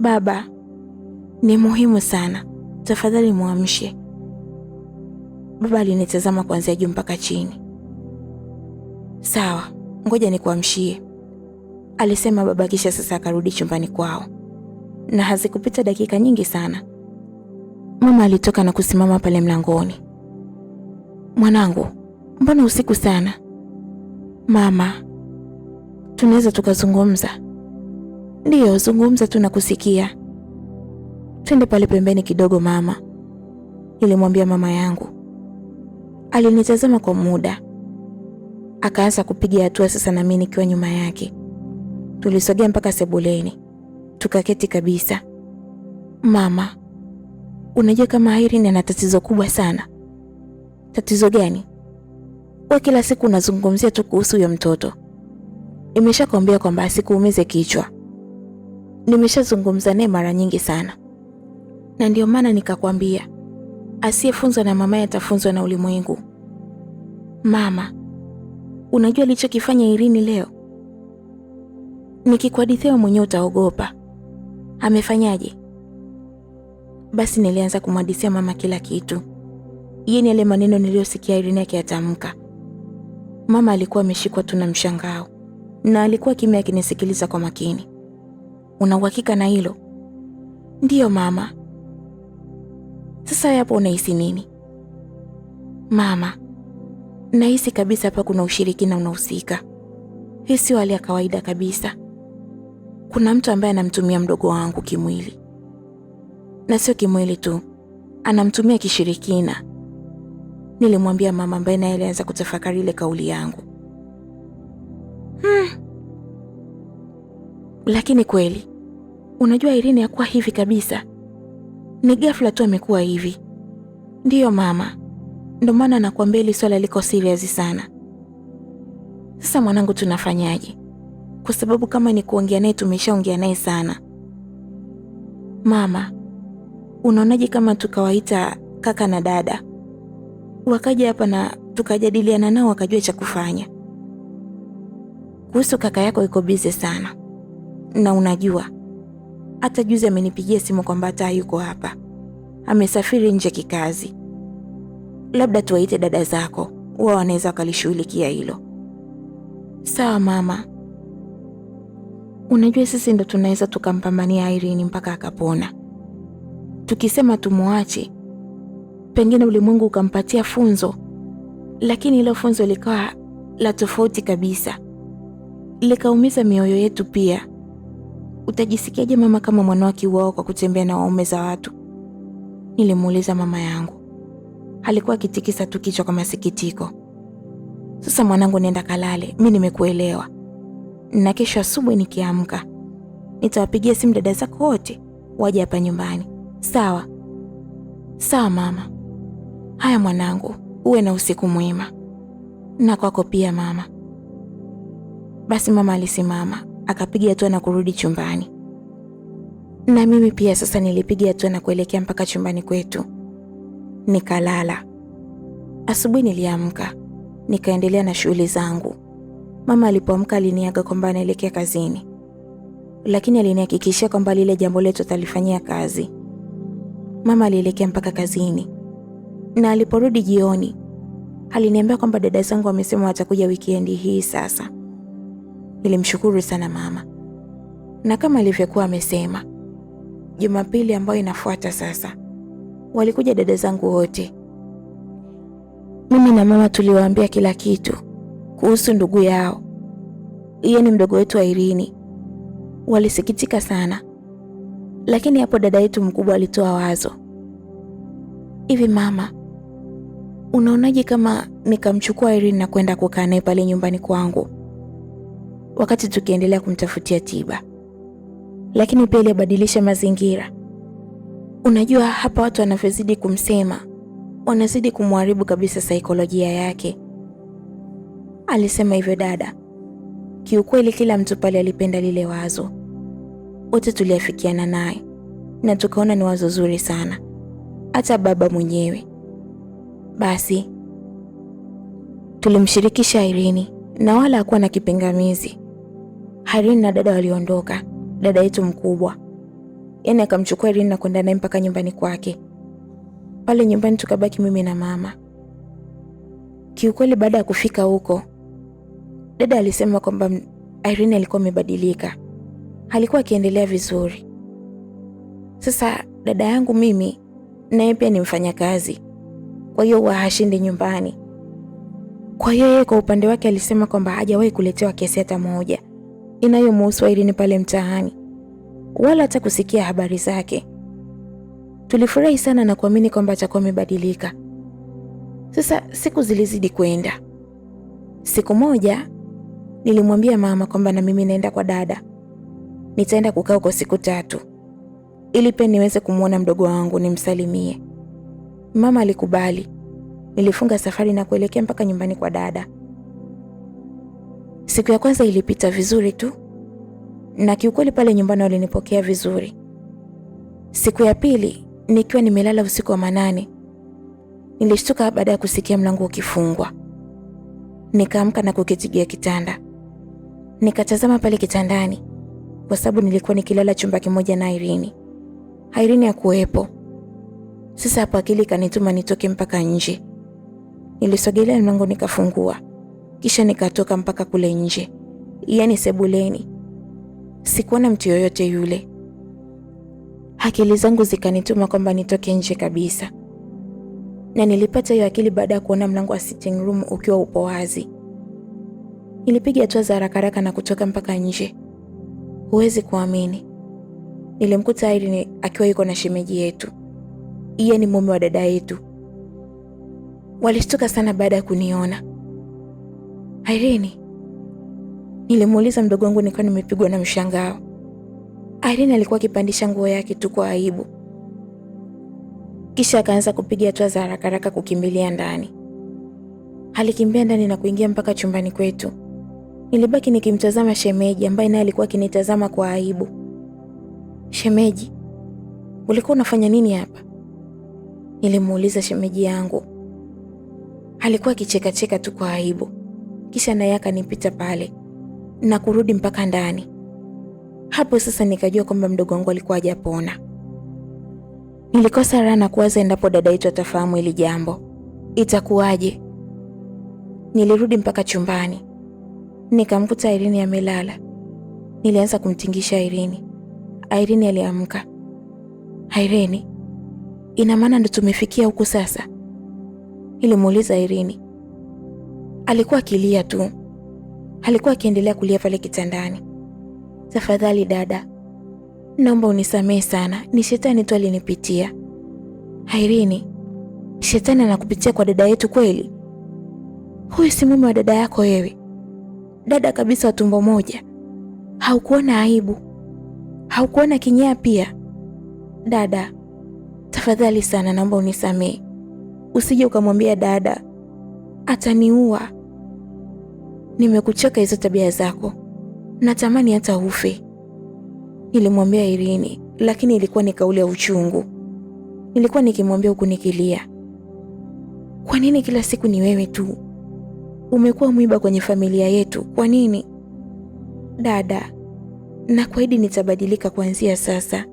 Baba, ni muhimu sana. Tafadhali muamshe. Baba alinitazama kuanzia juu mpaka chini. Sawa, ngoja nikuamshie, alisema baba, kisha sasa akarudi chumbani kwao. Na hazikupita dakika nyingi sana, mama alitoka na kusimama pale mlangoni. Mwanangu, mbona usiku sana? Mama, tunaweza tukazungumza? Ndiyo, zungumza tu na kusikia. Twende pale pembeni kidogo mama, nilimwambia mama yangu. Alinitazama kwa muda, akaanza kupiga hatua sasa na mimi nikiwa nyuma yake. Tulisogea mpaka sebuleni, tukaketi kabisa. Mama, unajua kama Irene ana tatizo kubwa sana. Tatizo gani? Wewe kila siku unazungumzia tu kuhusu huyo mtoto. Nimeshakwambia kwamba asikuumize kichwa. Nimeshazungumza naye mara nyingi sana. Na ndio maana nikakwambia asiyefunzwa na mamaye atafunzwa na ulimwengu. Mama, unajua alichokifanya Irene leo? Nikikuhadithia mwenyewe utaogopa. Amefanyaje? Basi nilianza kumhadithia mama kila kitu. Yeye ni yale maneno niliyosikia Irene akiyatamka. Mama alikuwa ameshikwa tu na mshangao na alikuwa kimya akinisikiliza kwa makini. Una uhakika na hilo? Ndiyo mama. Sasa hapo unahisi nini? Mama, nahisi kabisa hapa kuna ushirikina unahusika. Hii sio hali ya kawaida kabisa. Kuna mtu ambaye anamtumia mdogo wangu kimwili. Na sio kimwili tu, anamtumia kishirikina. Nilimwambia mama ambaye naye alianza kutafakari ile kauli yangu. Lakini kweli, unajua Irene hakuwa hivi kabisa. Ni ghafla tu amekuwa hivi. Ndiyo mama, ndio maana nakwambia hili swala liko serious sana. Sasa mwanangu, tunafanyaje? Kwa sababu kama ni kuongea naye tumeshaongea naye sana. Mama, unaonaje kama tukawaita kaka na dada wakaja hapa na tukajadiliana nao wakajua cha kufanya? Kuhusu kaka yako yuko busy sana. Na unajua hata juzi amenipigia simu kwamba hata hayuko hapa. Amesafiri nje kikazi. Labda tuwaite dada zako, wao wanaweza wakalishughulikia hilo. Sawa mama. Unajua sisi ndo tunaweza tukampambania Irene mpaka akapona. Tukisema tumuache, pengine ulimwengu ukampatia funzo, lakini hilo funzo likawa la tofauti kabisa, likaumiza mioyo yetu pia. Utajisikiaje mama kama mwanao akiuawa kwa kutembea na waume za watu? Nilimuuliza mama yangu. Alikuwa akitikisa tu kichwa kwa masikitiko. Sasa mwanangu, nenda kalale, mimi nimekuelewa. Na kesho asubuhi nikiamka, nitawapigia simu dada zako wote waje hapa nyumbani. Sawa? Sawa mama. Haya mwanangu, uwe na usiku mwema. Na kwako pia mama. Basi mama alisimama, akapiga hatua na kurudi chumbani. Na mimi pia sasa nilipiga hatua na kuelekea mpaka chumbani kwetu. Nikalala. Asubuhi niliamka, nikaendelea na shughuli zangu. Mama alipoamka aliniaga kwamba anaelekea kazini, lakini alinihakikishia kwamba lile jambo letu atalifanyia kazi. Mama alielekea mpaka kazini, na aliporudi jioni aliniambia kwamba dada zangu wamesema watakuja wikendi hii. Sasa nilimshukuru sana mama, na kama alivyokuwa amesema, Jumapili ambayo inafuata sasa walikuja dada zangu wote. Mimi na mama tuliwaambia kila kitu kuhusu ndugu yao, yeye ni mdogo wetu wa Irene. Walisikitika sana, lakini hapo dada yetu mkubwa alitoa wazo. Hivi mama, unaonaje kama nikamchukua Irene na kwenda kukaa naye pale nyumbani kwangu wakati tukiendelea kumtafutia tiba, lakini pia ili abadilishe mazingira? Unajua hapa watu wanavyozidi kumsema, wanazidi kumharibu kabisa saikolojia yake. Alisema hivyo dada. Kiukweli kila mtu pale alipenda lile wazo. Wote tuliafikiana naye na tukaona ni wazo zuri sana, hata baba mwenyewe. Basi tulimshirikisha Irene na wala hakuwa na kipingamizi. Irene na dada waliondoka, dada yetu mkubwa. Yaani akamchukua Irene na kwenda naye mpaka nyumbani kwake. Pale nyumbani tukabaki mimi na mama. Kiukweli baada ya kufika huko, dada alisema kwamba Irene alikuwa amebadilika. Alikuwa akiendelea vizuri. Sasa dada yangu mimi naye pia ni mfanyakazi, kwa hiyo huwa hashindi nyumbani. Kwa hiyo yeye kwa upande wake alisema kwamba hajawahi kuletewa kesi hata moja inayomhusu Irene pale mtaani, wala hata kusikia habari zake. Tulifurahi sana na kuamini kwamba atakuwa amebadilika. Sasa siku zilizidi kwenda. Siku moja nilimwambia mama kwamba na mimi naenda kwa dada, nitaenda kukaa huko siku 3 ili pia niweze kumuona mdogo wangu nimsalimie. Mama alikubali. Nilifunga safari na kuelekea mpaka nyumbani kwa dada. Siku ya kwanza ilipita vizuri tu, na kiukweli pale nyumbani walinipokea vizuri. Siku ya pili nikiwa nimelala usiku wa manane, nilishtuka baada ya kusikia mlango ukifungwa. Nikaamka na kuketigia kitanda. Nikatazama pale kitandani kwa sababu nilikuwa nikilala chumba kimoja na Irene. Irene hakuwepo. Sasa hapo akili kanituma nitoke mpaka nje. Nilisogelea mlango nikafungua. Kisha nikatoka mpaka kule nje, yaani sebuleni. Sikuona mtu yoyote yule. Akili zangu zikanituma kwamba nitoke nje kabisa. Na nilipata hiyo akili baada ya kuona mlango wa sitting room ukiwa upo wazi. Nilipiga hatua za haraka na kutoka mpaka nje. Huwezi kuamini, nilimkuta Irene akiwa yuko na shemeji yetu. Yeye ni mume wa dada yetu. Walishtuka sana baada ya kuniona. Irene? Nilimuuliza mdogo wangu nikiwa nimepigwa na mshangao. Irene alikuwa akipandisha nguo yake tu kwa aibu. Kisha akaanza kupiga hatua za haraka kukimbilia ndani. Alikimbia ndani na kuingia mpaka chumbani kwetu. Nilibaki nikimtazama shemeji ambaye naye alikuwa akinitazama kwa aibu. Shemeji, ulikuwa unafanya nini hapa? Nilimuuliza shemeji yangu. Alikuwa akicheka tu kwa aibu. Kisha naye akanipita pale na kurudi mpaka ndani. Hapo sasa nikajua kwamba mdogo wangu alikuwa hajapona. Nilikosa raha na kuwaza endapo dada yetu atafahamu hili jambo, itakuwaje? Nilirudi mpaka chumbani. Nikamkuta Irene amelala. Nilianza kumtingisha Irene. Irene aliamka. Irene, ina maana ndo tumefikia huku sasa? Nilimuuliza Irene. Alikuwa akilia tu. Alikuwa akiendelea kulia pale kitandani. Tafadhali dada, naomba unisamehe sana, ni shetani tu alinipitia. Irene, shetani anakupitia kwa dada yetu kweli? Huyu si mume wa dada yako wewe? Dada kabisa wa tumbo moja. Haukuona aibu? Haukuona kinyaa pia? Dada, tafadhali sana naomba unisamehe. Usije ukamwambia dada, ataniua. Nimekuchoka hizo tabia zako. Natamani hata ufe. Nilimwambia Irene, lakini ilikuwa ni kauli ya uchungu. Nilikuwa nikimwambia huku nikilia. Kwa nini kila siku ni wewe tu? Umekuwa mwiba kwenye familia yetu. Kwa nini? Dada, nakuahidi nitabadilika kuanzia sasa.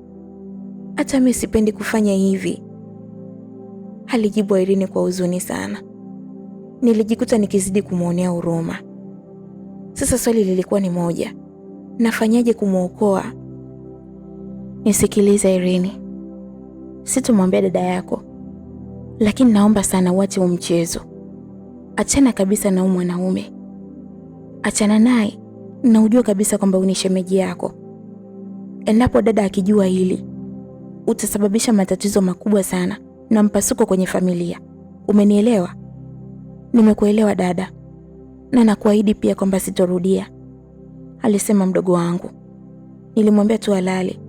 Hata mimi sipendi kufanya hivi. Alijibu Irene kwa huzuni sana. Nilijikuta nikizidi kumwonea huruma. Sasa swali lilikuwa ni moja. Nafanyaje kumuokoa? Nisikilize Irene. Situmwambia dada yako. Lakini naomba sana uache mchezo. Achana kabisa na mwanaume. Achana naye na ujue kabisa kwamba ni shemeji yako. Endapo dada akijua hili, utasababisha matatizo makubwa sana na mpasuko kwenye familia. Umenielewa? Nimekuelewa dada. Na nakuahidi pia kwamba sitorudia, alisema mdogo wangu. Nilimwambia tu alale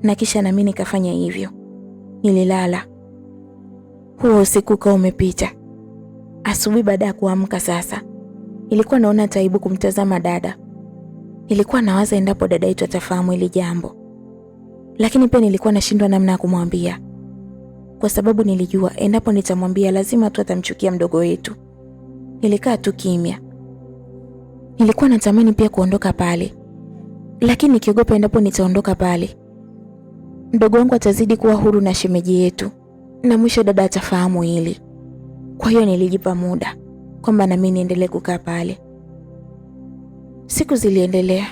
na kisha na mimi nikafanya hivyo. Nililala. Huo usiku kwa umepita. Asubuhi baada ya kuamka sasa, nilikuwa naona taibu kumtazama dada. Nilikuwa nawaza endapo dada yetu atafahamu hili jambo. Lakini pia nilikuwa nashindwa namna ya kumwambia. Kwa sababu nilijua endapo nitamwambia lazima tu atamchukia mdogo wetu. Nilikaa tu kimya. Nilikuwa natamani pia kuondoka pale. Lakini nikiogopa endapo nitaondoka pale, mdogo wangu atazidi kuwa huru na shemeji yetu. Na mwisho dada atafahamu hili. Kwa hiyo nilijipa muda kwamba na mimi niendelee kukaa pale. Siku ziliendelea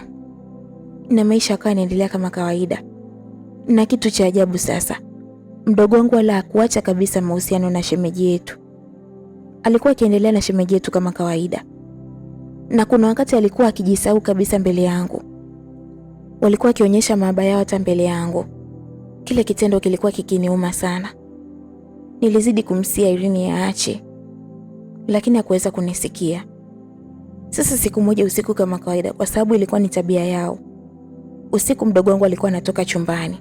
na maisha yakawa yanaendelea kama kawaida. Na kitu cha ajabu sasa, mdogo wangu wala hakuacha kabisa mahusiano na shemeji yetu. Alikuwa akiendelea na shemeji yetu kama kawaida. Na kuna wakati alikuwa akijisahau kabisa mbele yangu. Walikuwa akionyesha mahaba yao hata mbele yangu. Kile kitendo kilikuwa kikiniuma sana. Nilizidi kumsia Irene aache, lakini hakuweza kunisikia. Sasa siku moja usiku kama kawaida, kwa sababu ilikuwa ni tabia yao. Usiku mdogo wangu alikuwa anatoka chumbani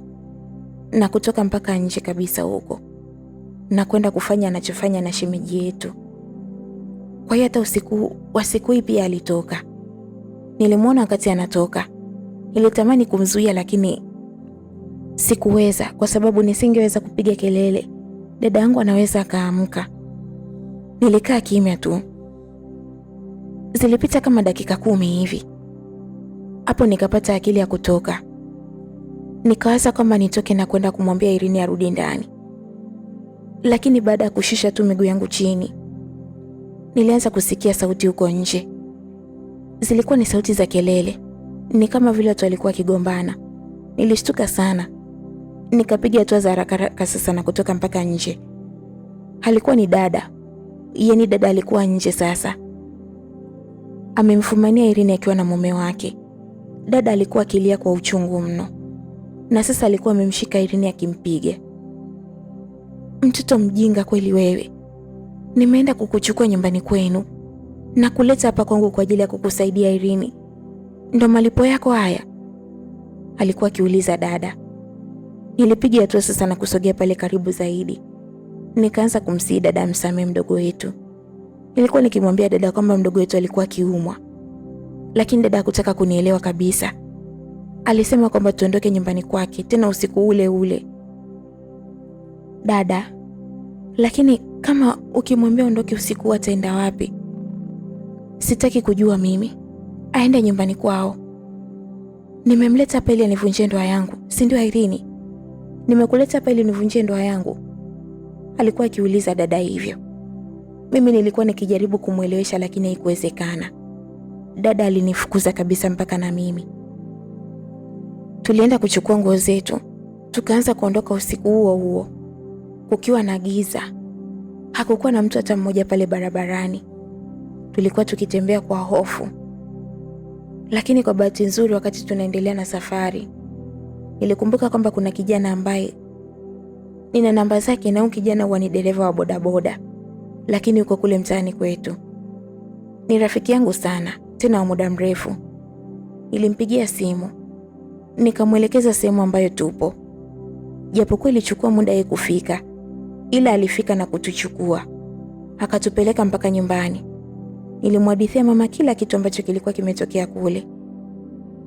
na kutoka mpaka nje kabisa huko na kwenda kufanya anachofanya na shemeji yetu. Kwa hiyo hata usiku hii pia alitoka. Nilimwona wakati anatoka. Nilitamani kumzuia lakini sikuweza, kwa sababu nisingeweza kupiga kelele. Dada yangu anaweza akaamka. Nilikaa kimya tu. Zilipita kama dakika 10 hivi. Hapo nikapata akili ya kutoka. Nikawaza kwamba nitoke na kwenda kumwambia Irene arudi ndani. Lakini baada ya kushusha tu miguu yangu chini, nilianza kusikia sauti huko nje. Zilikuwa ni sauti za kelele. Ni kama vile watu walikuwa kigombana. Nilishtuka sana. Nikapiga hatua za haraka sasa na kutoka mpaka nje. Alikuwa ni dada. Yaani dada alikuwa nje sasa. Amemfumania Irene akiwa na mume wake. Dada alikuwa akilia kwa uchungu mno. Na sasa alikuwa amemshika Irene akimpiga. Mtoto mjinga kweli wewe. Nimeenda kukuchukua nyumbani kwenu na kuleta hapa kwangu kwa ajili ya kukusaidia Irene. Ndo malipo yako haya? Alikuwa akiuliza dada. Nilipiga hatua sasa na kusogea pale karibu zaidi. Nikaanza kumsihi dada amsamehe mdogo wetu. Nilikuwa nikimwambia dada kwamba mdogo wetu alikuwa akiumwa. Lakini dada hakutaka kunielewa kabisa. Alisema kwamba tuondoke nyumbani kwake tena usiku ule ule. Dada, lakini kama ukimwambia ondoke usiku ataenda wapi? Sitaki kujua mimi. Aende nyumbani kwao. Nimemleta hapa ili anivunjie ndoa yangu, si ndio Irene? Nimekuleta hapa ili nivunjie ndoa yangu? Alikuwa akiuliza dada hivyo. Mimi nilikuwa nikijaribu kumuelewesha lakini haikuwezekana. dada alinifukuza kabisa mpaka na mimi. Tulienda kuchukua nguo zetu, tukaanza kuondoka usiku huo huo. Kukiwa na giza, hakukuwa na mtu hata mmoja pale barabarani. Tulikuwa tukitembea kwa hofu. Lakini kwa bahati nzuri, wakati tunaendelea na safari, nilikumbuka kwamba kuna kijana ambaye nina namba zake, na huyu kijana huwa ni dereva wa bodaboda, lakini yuko kule mtaani kwetu. Ni rafiki yangu sana, tena wa muda mrefu. Nilimpigia simu, nikamwelekeza sehemu ambayo tupo. Japokuwa ilichukua muda yeye kufika, ila alifika na kutuchukua. Akatupeleka mpaka nyumbani. Nilimhadithia mama kila kitu ambacho kilikuwa kimetokea kule.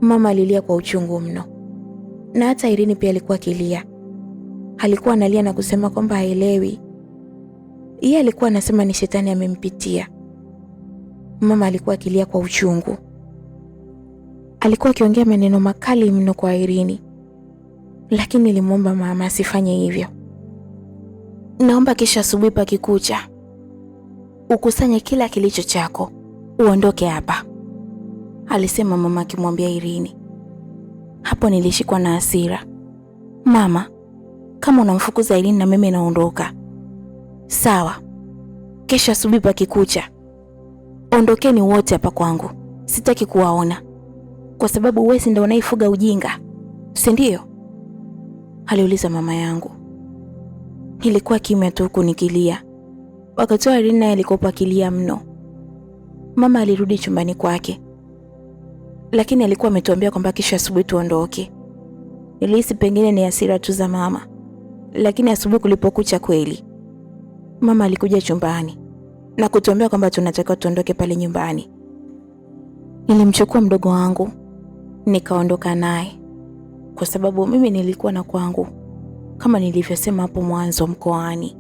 Mama alilia kwa uchungu mno. Na hata Irene pia alikuwa akilia. Alikuwa analia na kusema kwamba haelewi. Yeye alikuwa anasema ni shetani amempitia. Mama alikuwa akilia kwa uchungu. Alikuwa akiongea maneno makali mno kwa Irene. Lakini nilimwomba mama asifanye hivyo. Naomba kesho asubuhi pakikucha ukusanye kila kilicho chako, uondoke hapa, alisema mama akimwambia Irene. Hapo nilishikwa na hasira. Mama, kama unamfukuza Irene na mimi naondoka. Sawa. Kesho asubuhi pakikucha ondokeni wote hapa kwangu. Sitaki kuwaona. Kwa sababu wewe ndio unaifuga ujinga, si ndio? Aliuliza mama yangu. Nilikuwa kimya tu huku nikilia. Wakati Irene naye alikuwa akilia mno. Mama alirudi chumbani kwake. Lakini alikuwa ametuambia kwamba kesho asubuhi tuondoke. Nilihisi pengine ni hasira tu za mama. Lakini asubuhi kulipokucha kweli, mama alikuja chumbani na kutuambia kwamba tunatakiwa tuondoke pale nyumbani. Nilimchukua mdogo wangu, nikaondoka naye. Kwa sababu mimi nilikuwa na kwangu, kama nilivyosema hapo mwanzo, mkoani.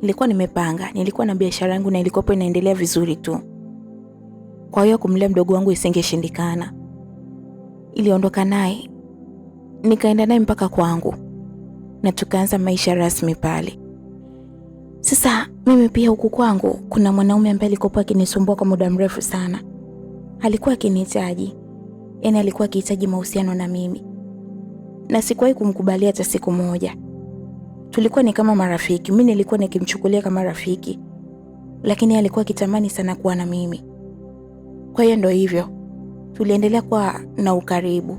Nilikuwa nimepanga, nilikuwa na biashara yangu na ilikuwa inaendelea vizuri tu. Kwa hiyo kumlea mdogo wangu isingeshindikana. Iliondoka naye, nikaenda naye mpaka kwangu na tukaanza maisha rasmi pale. Sasa mimi pia huku kwangu kuna mwanaume ambaye alikuwa akinisumbua kwa muda mrefu sana. Alikuwa akinihitaji. Yaani alikuwa akihitaji mahusiano na mimi. Na sikuwahi kumkubalia hata siku moja. Tulikuwa ni kama marafiki. Mimi nilikuwa nikimchukulia kama rafiki. Lakini alikuwa akitamani sana kuwa na mimi. Kwa hiyo ndio hivyo. Tuliendelea kuwa na ukaribu.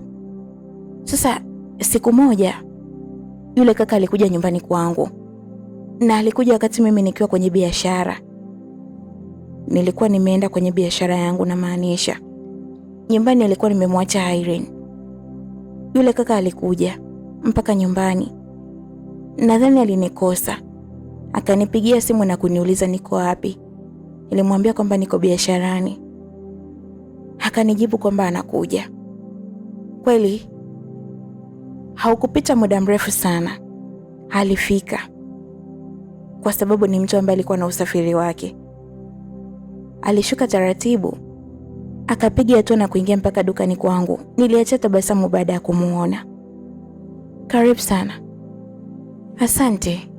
Sasa siku moja yule kaka alikuja nyumbani kwangu. Na alikuja wakati mimi nikiwa kwenye biashara. Nilikuwa nimeenda kwenye biashara yangu, na maanisha nyumbani alikuwa nimemwacha Irene. Yule kaka alikuja mpaka nyumbani. Nadhani alinikosa. Akanipigia simu na kuniuliza niko wapi. Nilimwambia kwamba niko biasharani. Akanijibu kwamba anakuja. Kweli haukupita muda mrefu sana alifika. Kwa sababu ni mtu ambaye alikuwa na usafiri wake. Alishuka taratibu, akapiga hatua na kuingia mpaka dukani kwangu. Niliacha tabasamu baada ya kumuona. Karibu sana. Asante.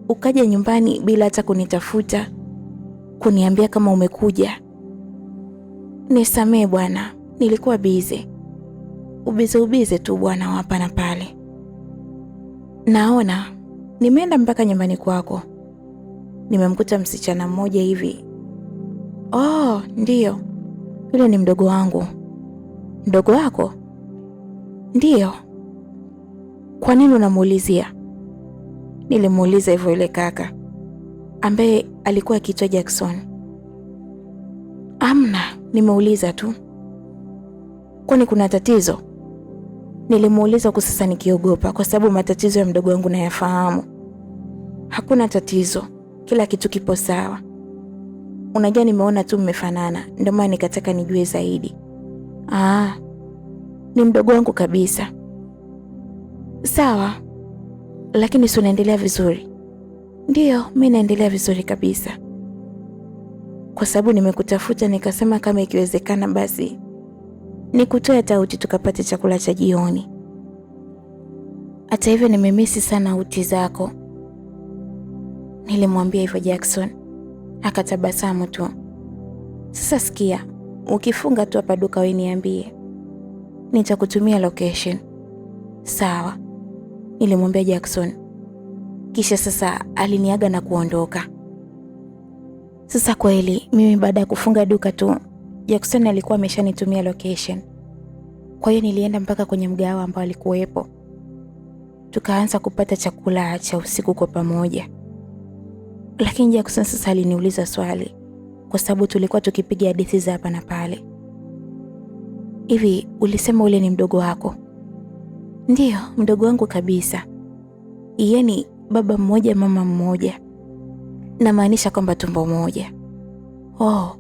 Ukaja nyumbani bila hata kunitafuta, kuniambia kama umekuja. Nisamee bwana, nilikuwa busy. Ubize tu bwana hapa na pale. Naona nimeenda mpaka nyumbani kwako. Nimemkuta msichana mmoja hivi. Oh, ndiyo. Yule ni mdogo wangu. Mdogo wako? Ndiyo. Kwa nini unamuulizia? Nilimuuliza hivyo yule kaka ambaye alikuwa akiitwa Jackson. Amna, nimeuliza tu. Kwani kuna tatizo? Nilimuuliza kwa sasa nikiogopa, kwa sababu matatizo ya mdogo wangu nayafahamu. Hakuna tatizo, kila kitu kipo sawa. Unajua nimeona tu mmefanana, ndio maana nikataka nijue zaidi. Ni mdogo wangu kabisa. Sawa. Lakini si unaendelea vizuri? Ndiyo, mimi naendelea vizuri kabisa. Kwa sababu nimekutafuta nikasema kama ikiwezekana basi nikutoe tauti tukapate chakula cha jioni. Hata hivyo nimemisi sana uti zako. Nilimwambia hivyo Jackson. Akatabasamu tu. Sasa sikia, ukifunga tu hapa duka wewe niambie. Nitakutumia location. Sawa, nilimwambia Jackson. Kisha sasa aliniaga na kuondoka. Sasa kweli mimi baada ya kufunga duka tu, Jackson alikuwa ameshanitumia location. Kwa hiyo nilienda mpaka kwenye mgahawa ambao alikuwepo. Tukaanza kupata chakula cha usiku kwa pamoja. Lakini Jackson sasa aliniuliza swali, kwa sababu tulikuwa tukipiga hadithi za hapa na pale. Hivi ulisema ule ni mdogo wako? Ndiyo, mdogo wangu kabisa. Yaani baba mmoja mama mmoja. Namaanisha kwamba tumbo moja. Oh,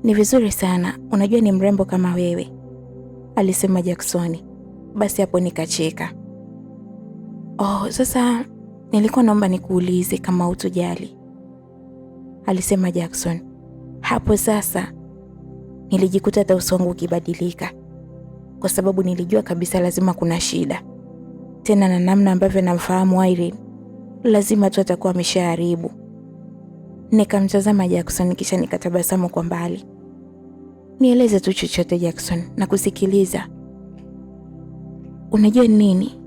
ni vizuri sana. Unajua ni mrembo kama wewe, alisema Jackson. Basi hapo nikacheka. Oh, sasa nilikuwa naomba nikuulize kama utojali, alisema Jackson. Hapo sasa nilijikuta hata uso wangu ukibadilika, kwa sababu nilijua kabisa lazima kuna shida. Tena na namna ambavyo namfahamu Irene, lazima tu atakuwa ameshaharibu. Nikamtazama Jackson kisha nikatabasamu kwa mbali. Nieleze tu chochote Jackson, na kusikiliza. Unajua nini?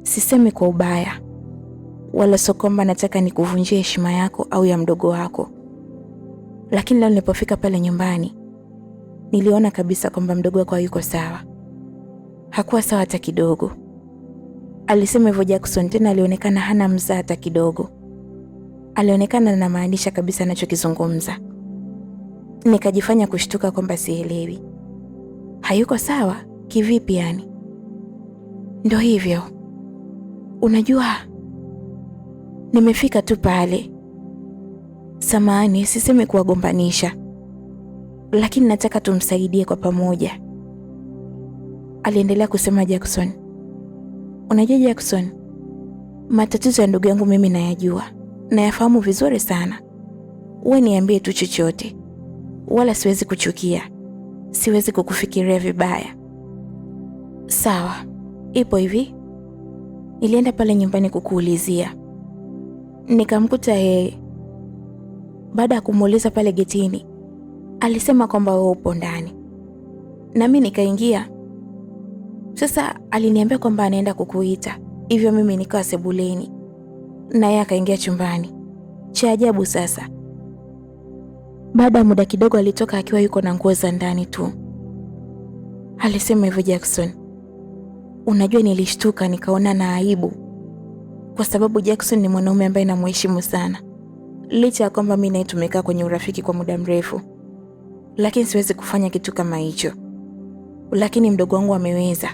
Sisemi kwa ubaya, wala sio kwamba nataka nikuvunjie heshima yako au ya mdogo wako. Lakini leo nilipofika pale nyumbani, niliona kabisa kwamba mdogo wako hayuko sawa. Hakuwa sawa hata kidogo. Alisema hivyo Jackson, tena alionekana hana mzaa hata kidogo. Alionekana anamaanisha kabisa anachokizungumza. Nikajifanya kushtuka kwamba sielewi. Hayuko sawa? Kivipi yani? Ndio hivyo. Unajua, nimefika tu pale. Samahani, sisemi kuwagombanisha, lakini nataka tumsaidie kwa pamoja, aliendelea kusema Jackson. Unajua Jackson, matatizo ya ndugu yangu mimi nayajua, nayafahamu vizuri sana. Wewe niambie tu chochote, wala siwezi kuchukia, siwezi kukufikiria vibaya. Sawa, ipo hivi. Nilienda pale nyumbani kukuulizia. Nikamkuta yeye. Baada ya kumuuliza pale getini, alisema kwamba wewe upo ndani. Na mimi nikaingia. Sasa aliniambia kwamba anaenda kukuita. Hivyo mimi nikawa sebuleni, na yeye akaingia chumbani. Cha ajabu sasa, baada ya muda kidogo alitoka akiwa yuko na nguo za ndani tu. Alisema hivyo Jackson. Unajua nilishtuka, nikaona na aibu, kwa sababu Jackson ni mwanaume ambaye namheshimu sana. Licha ya kwamba mimi naye tumekaa kwenye urafiki kwa muda mrefu, lakini siwezi kufanya kitu kama hicho. Lakini mdogo wangu ameweza.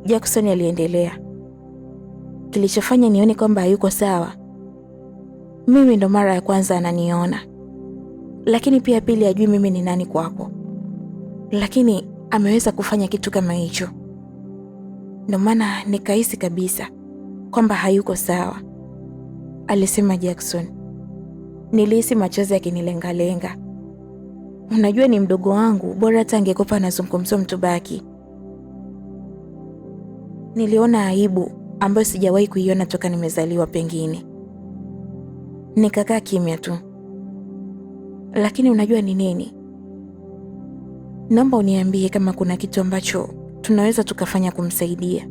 Jackson aliendelea. Kilichofanya nione kwamba hayuko sawa, mimi ndo mara ya kwanza ananiona, lakini pia pili ajui mimi ni nani kwako. Lakini ameweza kufanya kitu kama hicho. Ndio maana nikahisi kabisa kwamba hayuko sawa, alisema Jackson. Nilihisi machozi yakinilengalenga. Unajua ni mdogo wangu, bora hata angekopa anazungumzwa mtu baki. Niliona aibu ambayo sijawahi kuiona toka nimezaliwa pengine. Nikakaa kimya tu. Lakini unajua ni nini? Naomba uniambie kama kuna kitu ambacho tunaweza tukafanya kumsaidia,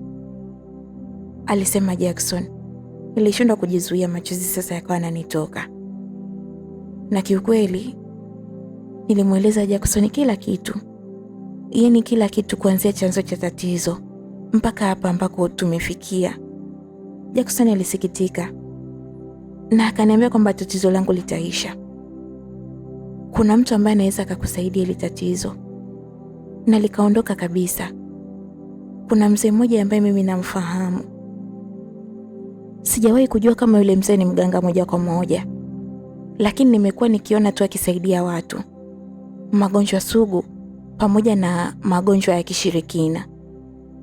alisema Jackson. Nilishindwa kujizuia, machozi sasa yakawa yananitoka. Na kiukweli nilimweleza Jackson kila kitu. Yaani kila kitu, kuanzia chanzo cha tatizo mpaka hapa ambako tumefikia. Jackson alisikitika na akaniambia kwamba tatizo langu litaisha. Kuna mtu ambaye anaweza akakusaidia ile tatizo, na likaondoka kabisa. Kuna mzee mmoja ambaye mimi namfahamu. Sijawahi kujua kama yule mzee ni mganga moja kwa moja, lakini nimekuwa nikiona tu akisaidia watu magonjwa sugu pamoja na magonjwa ya kishirikina.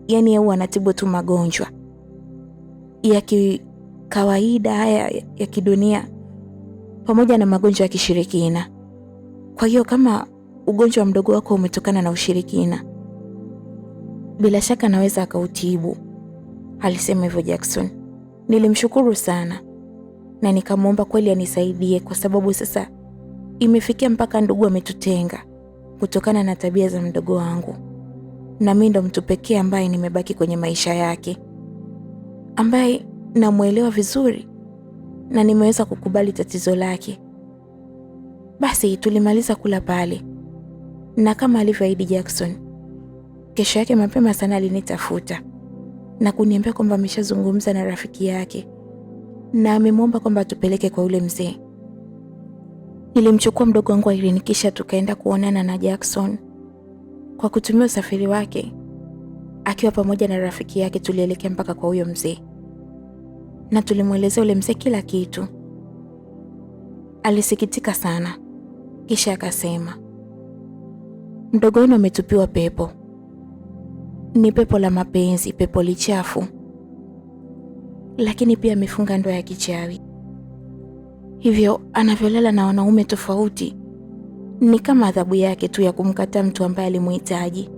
Yaani yeye anatibu tu magonjwa ya kawaida haya ya kidunia pamoja na magonjwa ya kishirikina. Kwa hiyo kama ugonjwa wa mdogo wako umetokana na ushirikina, bila shaka naweza akautibu, alisema hivyo Jackson. Nilimshukuru sana na nikamwomba kweli anisaidie, kwa sababu sasa imefikia mpaka ndugu ametutenga. kutokana na tabia za mdogo wangu, na mimi ndo mtu pekee ambaye nimebaki kwenye maisha yake, ambaye namuelewa vizuri na nimeweza kukubali tatizo lake. Basi tulimaliza kula pale, na kama alivyoahidi Jackson, kesho yake mapema sana alinitafuta na kuniambia kwamba ameshazungumza na rafiki yake na amemwomba kwamba tupeleke kwa yule mzee. Nilimchukua mdogo wangu Irene kisha tukaenda kuonana na Jackson. Kwa kutumia usafiri wake, akiwa pamoja na rafiki yake, tulielekea mpaka kwa huyo mzee na tulimwelezea yule mzee kila kitu. Alisikitika sana, kisha akasema, mdogo wenu ametupiwa pepo. Ni pepo la mapenzi, pepo lichafu, lakini pia amefunga ndoa ya kichawi. Hivyo anavyolala na wanaume tofauti ni kama adhabu yake tu ya kumkataa mtu ambaye alimuhitaji.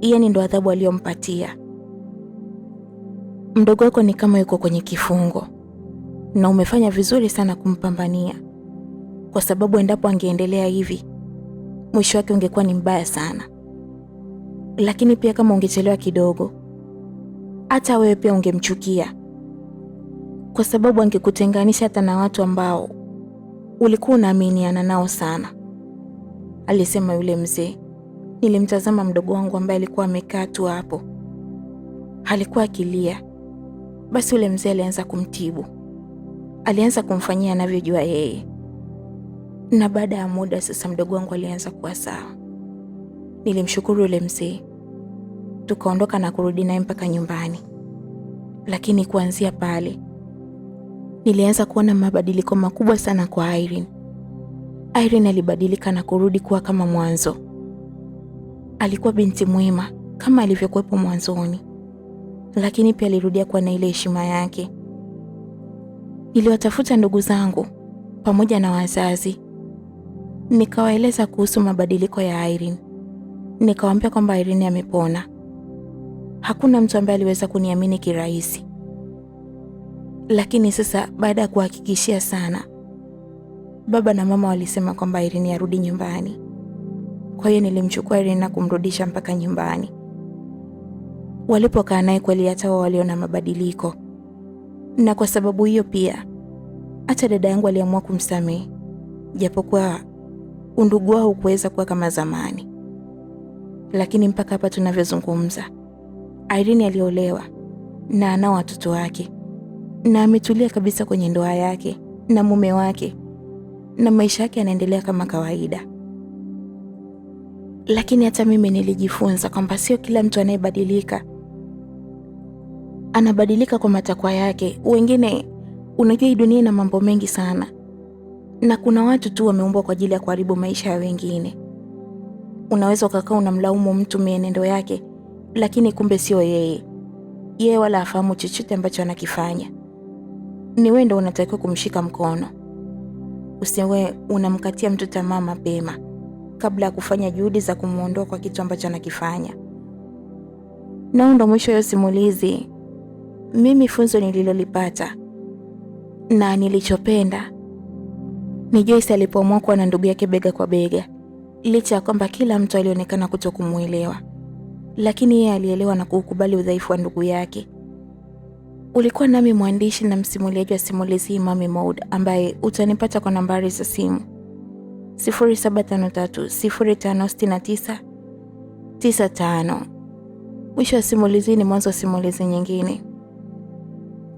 Yaani ndo adhabu aliyompatia. Mdogo wako ni kama yuko kwenye kifungo, na umefanya vizuri sana kumpambania, kwa sababu endapo angeendelea hivi, mwisho wake ungekuwa ni mbaya sana. Lakini pia kama ungechelewa kidogo, hata wewe pia ungemchukia, kwa sababu angekutenganisha hata na watu ambao ulikuwa unaaminiana nao sana, alisema yule mzee. Nilimtazama mdogo wangu ambaye alikuwa amekaa tu hapo, alikuwa akilia. Basi yule mzee alianza kumtibu, alianza kumfanyia anavyojua yeye, na baada ya muda sasa mdogo wangu alianza kuwa sawa. Nilimshukuru yule mzee, tukaondoka na kurudi naye mpaka nyumbani. Lakini kuanzia pale nilianza kuona mabadiliko makubwa sana kwa Irene. Irene alibadilika na kurudi kuwa kama mwanzo. Alikuwa binti mwema kama alivyokuwepo mwanzoni, lakini pia alirudia kuwa na ile heshima yake. Niliwatafuta ndugu zangu pamoja na wazazi, nikawaeleza kuhusu mabadiliko ya Irene. Nikawaambia kwamba Irene amepona. Hakuna mtu ambaye aliweza kuniamini kirahisi, lakini sasa baada ya kuhakikishia sana, baba na mama walisema kwamba Irene arudi nyumbani. Kwa hiyo nilimchukua Irene na kumrudisha mpaka nyumbani. Walipokaa naye kweli hata wao waliona mabadiliko, na kwa sababu hiyo pia hata dada yangu aliamua kumsamehe, japokuwa undugu wao kuweza kuwa kama zamani. Lakini mpaka hapa tunavyozungumza, Irene aliolewa na anao watoto wake, na ametulia kabisa kwenye ndoa yake na mume wake, na maisha yake yanaendelea kama kawaida. Lakini hata mimi nilijifunza kwamba sio kila mtu anayebadilika anabadilika kwa matakwa yake. Wengine, unajua hii dunia ina mambo mengi sana, na kuna watu tu wameumbwa kwa ajili ya kuharibu maisha ya wengine. Unaweza ukakaa unamlaumu mtu mienendo yake, lakini kumbe sio yeye. Yeye wala afahamu chochote ambacho anakifanya. Ni wewe ndio unatakiwa kumshika mkono. Usiwe unamkatia mtu tamaa mapema kabla ya kufanya juhudi za kumuondoa kwa kitu ambacho anakifanya. Na ndo mwisho wa simulizi. Mimi funzo nililolipata na nilichopenda ni Joyce alipoamua kuwa na ndugu yake bega kwa bega, licha ya kwamba kila mtu alionekana kutokumuelewa, lakini yeye alielewa na kukubali udhaifu wa ndugu yake. Ulikuwa nami mwandishi na msimuliaji wa simulizi Mami Maud, ambaye utanipata kwa nambari za simu 0753056995. Mwisho wa simulizi ni mwanzo wa simulizi nyingine.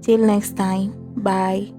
Till next time, bye.